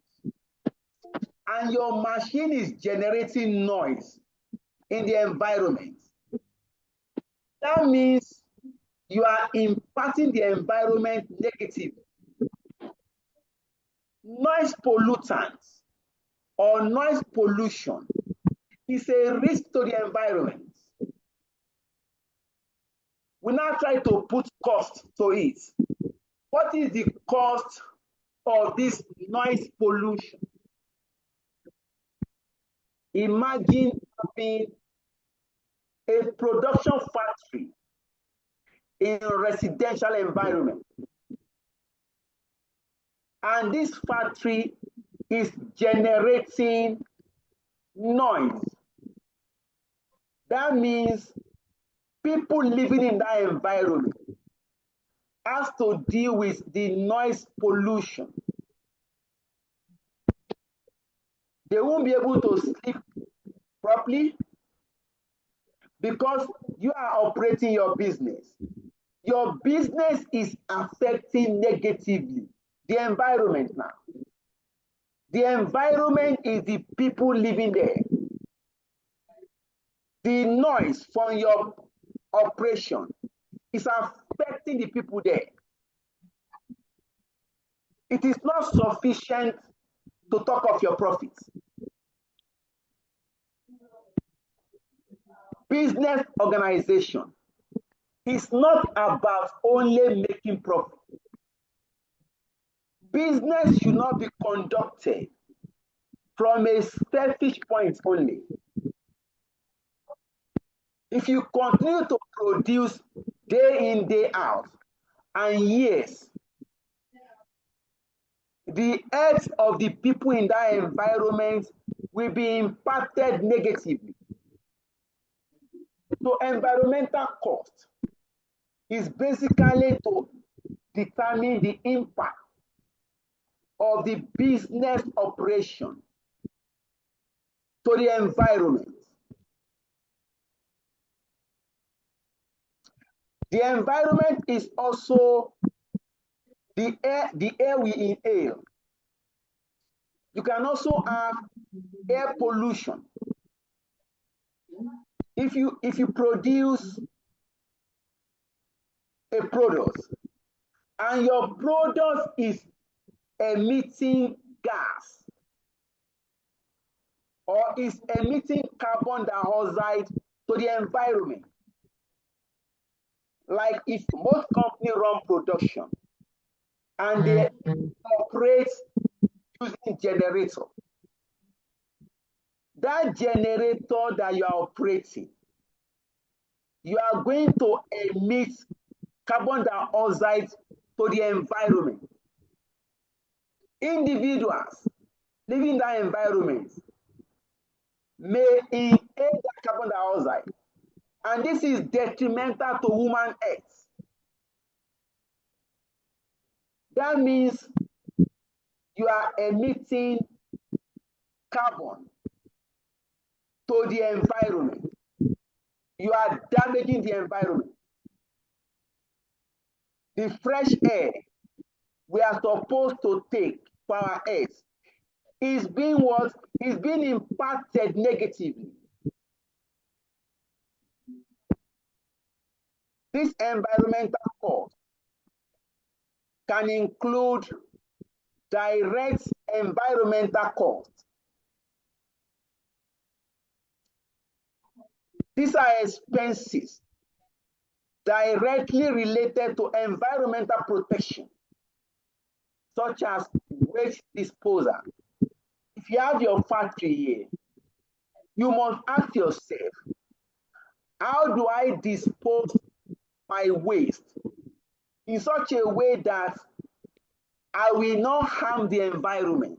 S1: and your machine is generating noise in the environment, that means you are impacting the environment negatively. Noise pollutants or noise pollution is a risk to the environment. We now try to put cost to it. What is the cost of this noise pollution? Imagine having a production factory in a residential environment, and this factory is generating noise. That means people living in that environment has to deal with the noise pollution. They won't be able to sleep properly because you are operating your business. Your business is affecting negatively the environment now. The environment is the people living there. The noise from your operation is affecting the people there. It is not sufficient to talk of your profits. Business organization is not about only making profit. Business should not be conducted from a selfish point only. If you continue to produce day in, day out, and yes, the health of the people in that environment will be impacted negatively. So environmental cost is basically to determine the impact of the business operation to the environment. The environment is also the air we inhale. You can also have air pollution. If you produce a product and your product is emitting gas or is emitting carbon dioxide to the environment, like if most companies run production and they operate using generator, that generator that you are operating, you are going to emit carbon dioxide to the environment. Individuals living in that environment may inhale that carbon dioxide, and this is detrimental to human health. That means you are emitting carbon to the environment. You are damaging the environment. The fresh air we are supposed to take for our health is being what? Is being impacted negatively. This environmental cost can include direct environmental cost. These are expenses directly related to environmental protection, such as waste disposal. If you have your factory here, you must ask yourself, how do I dispose my waste in such a way that I will not harm the environment?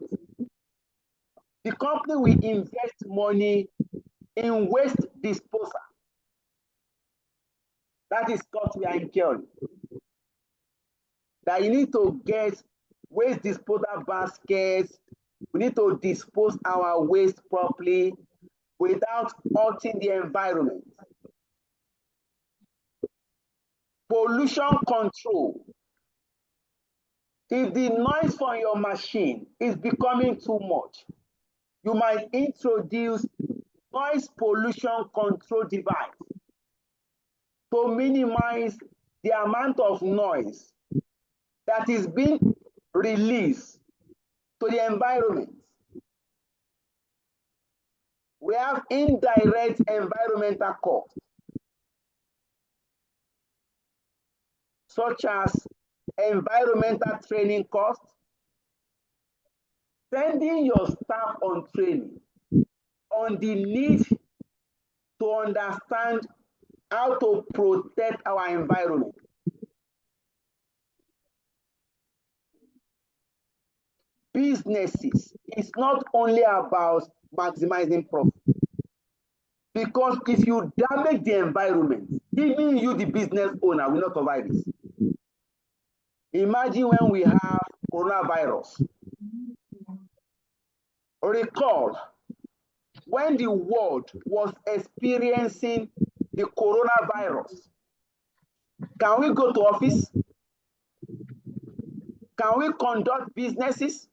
S1: The company will invest money in waste disposal. That is what we are incurring. That you need to get waste disposal baskets. We need to dispose our waste properly without hurting the environment. Pollution control. If the noise from your machine is becoming too much, you might introduce noise pollution control device to minimize the amount of noise that is being released to the environment. We have indirect environmental costs, such as environmental training costs, sending your staff on training on the need to understand how to protect our environment. Businesses is not only about maximizing profit, because if you damage the environment, even you, the business owner, will not survive this. Imagine when we have coronavirus. Recall when the world was experiencing the coronavirus. Can we go to office? Can we conduct businesses?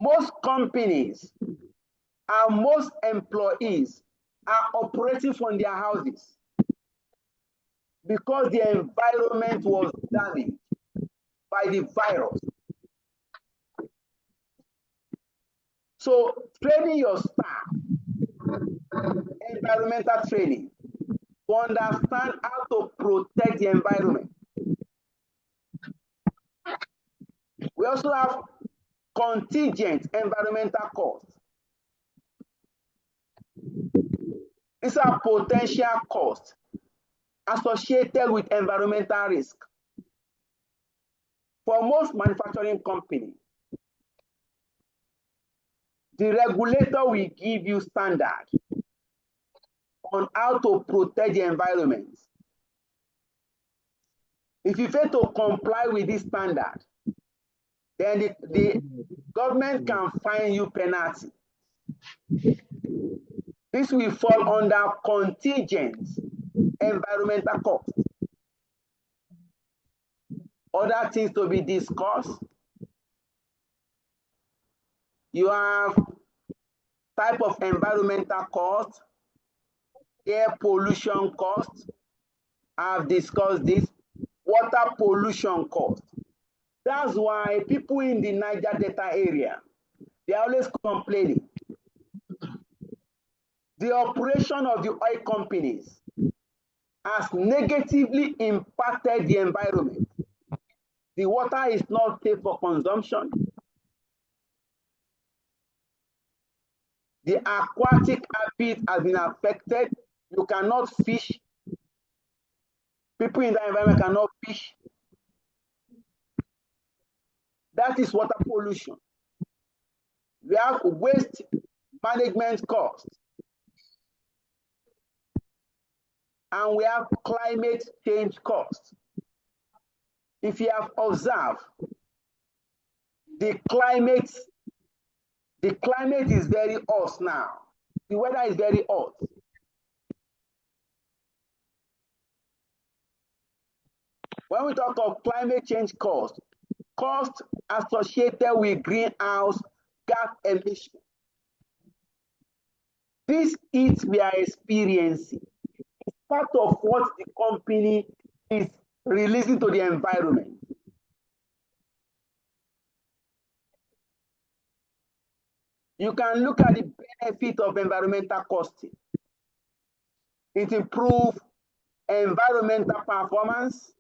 S1: Most companies and most employees are operating from their houses. because the environment was damaged by the virus. So training your staff, environmental training, to understand how to protect the environment. We also have contingent environmental costs. These are potential costs associated with environmental risk. For most manufacturing companies, the regulator will give you standards on how to protect the environment. If you fail to comply with this standard, then the government can fine you penalty. This will fall under contingent environmental costs. Other things to be discussed, you have type of environmental cost, air pollution cost. I've discussed this. Water pollution cost. That's why people in the Niger Delta area, they are always complaining. The operation of the oil companies has negatively impacted the environment. The water is not safe for consumption. The aquatic habitat has been affected. You cannot fish. People in the environment cannot fish. That is water pollution. We have waste management costs. And we have climate change costs. If you have observed, the climate is very hot now. The weather is very hot. When we talk of climate change costs associated with greenhouse gas emission, this heat we are experiencing is part of what the company is releasing to the environment. You can look at the benefit of environmental costing. It improves environmental performance.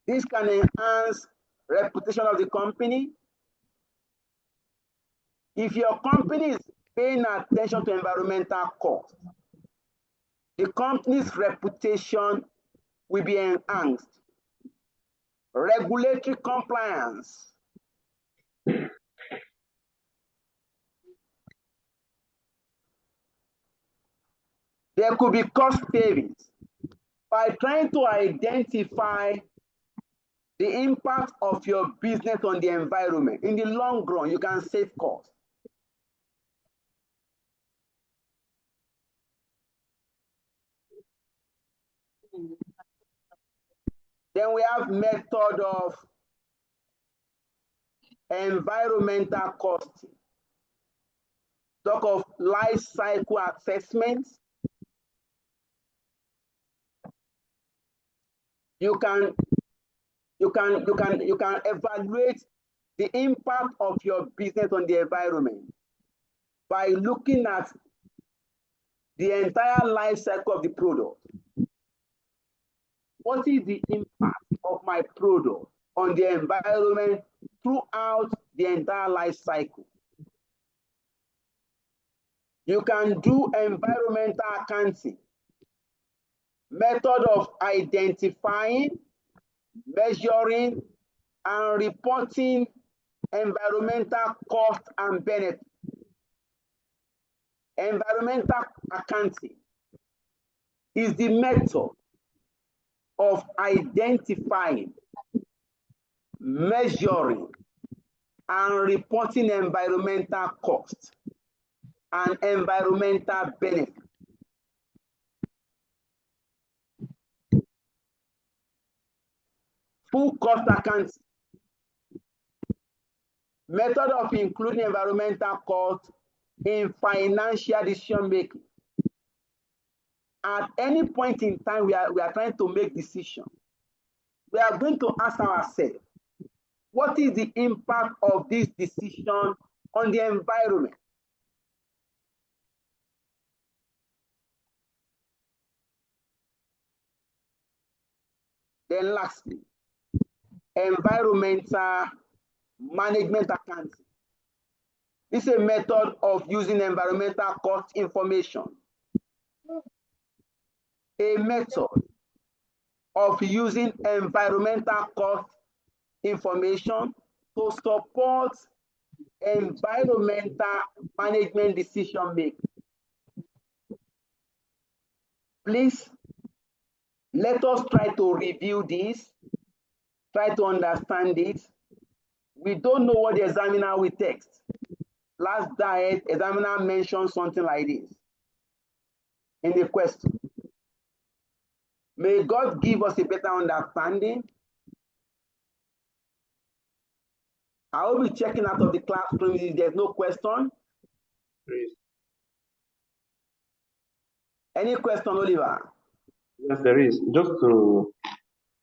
S1: This can enhance reputation of the company. If your company is paying attention to environmental costs, the company's reputation will be enhanced. Regulatory compliance. There could be cost savings by trying to identify the impact of your business on the environment. In the long run, you can save costs. Then we have method of environmental costing. Talk of life cycle assessments. You can evaluate the impact of your business on the environment by looking at the entire life cycle of the product. What is the impact of my product on the environment throughout the entire life cycle? You can do environmental accounting, method of identifying, measuring, and reporting environmental cost and benefit. Environmental accounting is the method of identifying, measuring, and reporting environmental costs and environmental benefit. Full cost accounting, method of including environmental costs in financial decision making. at any point in time we are trying to make decision, we are going to ask ourselves, what is the impact of this decision on the environment? Then lastly, environmental management accounting. This is a method of using environmental cost information. A method of using environmental cost information to support environmental management decision making. Please, let us try to review this, try to understand it. We don't know what the examiner will text. Last diet, examiner mentioned something like this in the question. May God give us a better understanding. I will be checking out of the classroom if there's no question.
S2: Please.
S1: Any question, Oliver?
S2: Yes, there is. Just to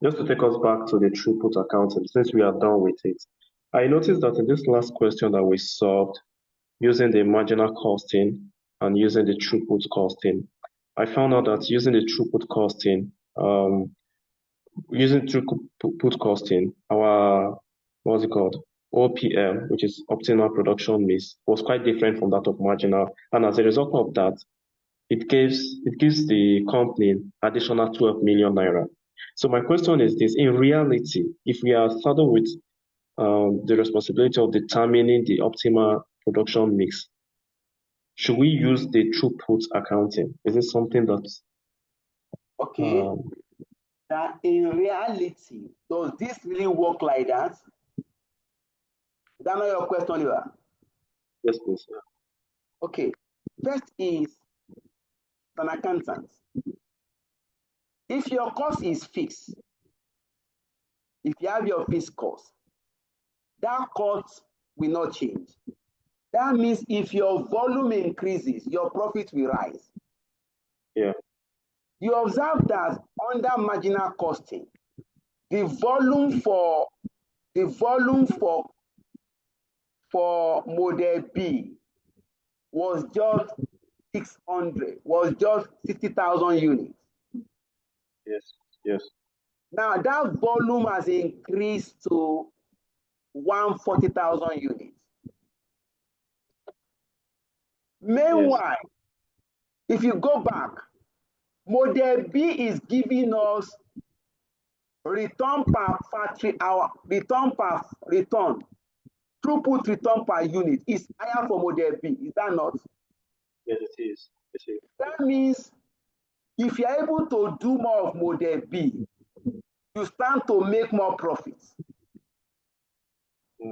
S2: take us back to the throughput accounting, since we are done with it, I noticed that in this last question that we solved, using the marginal costing and using the throughput costing, I found out that using the throughput costing, our, what's it called? OPM, which is optimal production mix, was quite different from that of marginal. And as a result of that, it gives the company additional 12 million naira. So my question is this: in reality, if we are saddled with the responsibility of determining the optimal production mix, should we use the throughput accounting? Is it something that
S1: okay? That in reality, does this really work like that? Is that not your question, Oliver?
S2: Yes, please. Yeah.
S1: Okay. First is an accountant. If your cost is fixed, if you have your fixed cost, that cost will not change. That means if your volume increases, your profit will rise.
S2: Yeah.
S1: You observe that under marginal costing, the volume for model B was just 600, was just 60,000 units.
S2: Yes, yes.
S1: Now that volume has increased to 140,000 units. Meanwhile, if you go back, model B is giving us return per factory hour, throughput return per unit is higher for model B. Is that not?
S2: Yes, it is. It is.
S1: That means if you're able to do more of model B, you stand to make more profits.
S2: Yeah.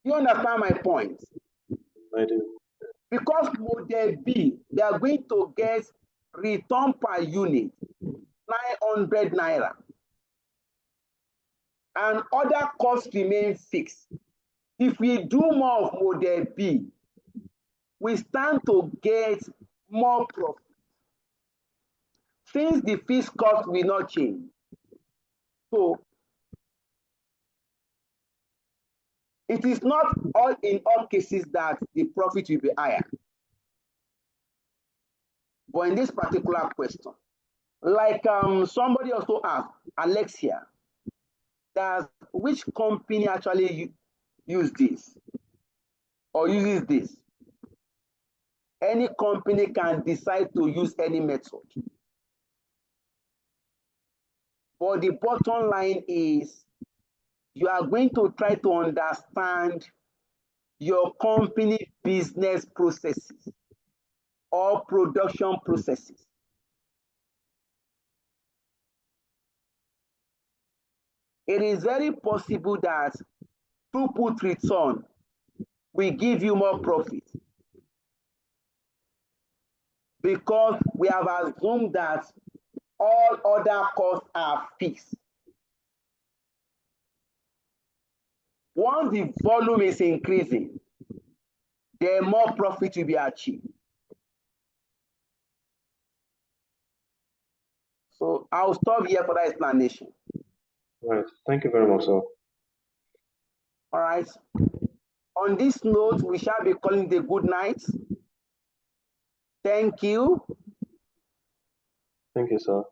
S1: You understand my point?
S2: I do.
S1: Because model B, they are going to get return per unit 900 naira. And other costs remain fixed. If we do more of model B, we stand to get more profit. Since the fixed cost will not change. So it is not all in all cases that the profit will be higher. But in this particular question, like somebody also asked, Alexia, which company actually use this or uses this? Any company can decide to use any method. But the bottom line is you are going to try to understand your company business processes or production processes. It is very possible that throughput return will give you more profit because we have assumed that all other costs are fixed. Once the volume is increasing, then more profit will be achieved. So I'll stop here for that explanation.
S2: All right. Thank you very much, sir.
S1: All right. On this note, we shall be calling it a good night. Thank you.
S2: Thank you, sir.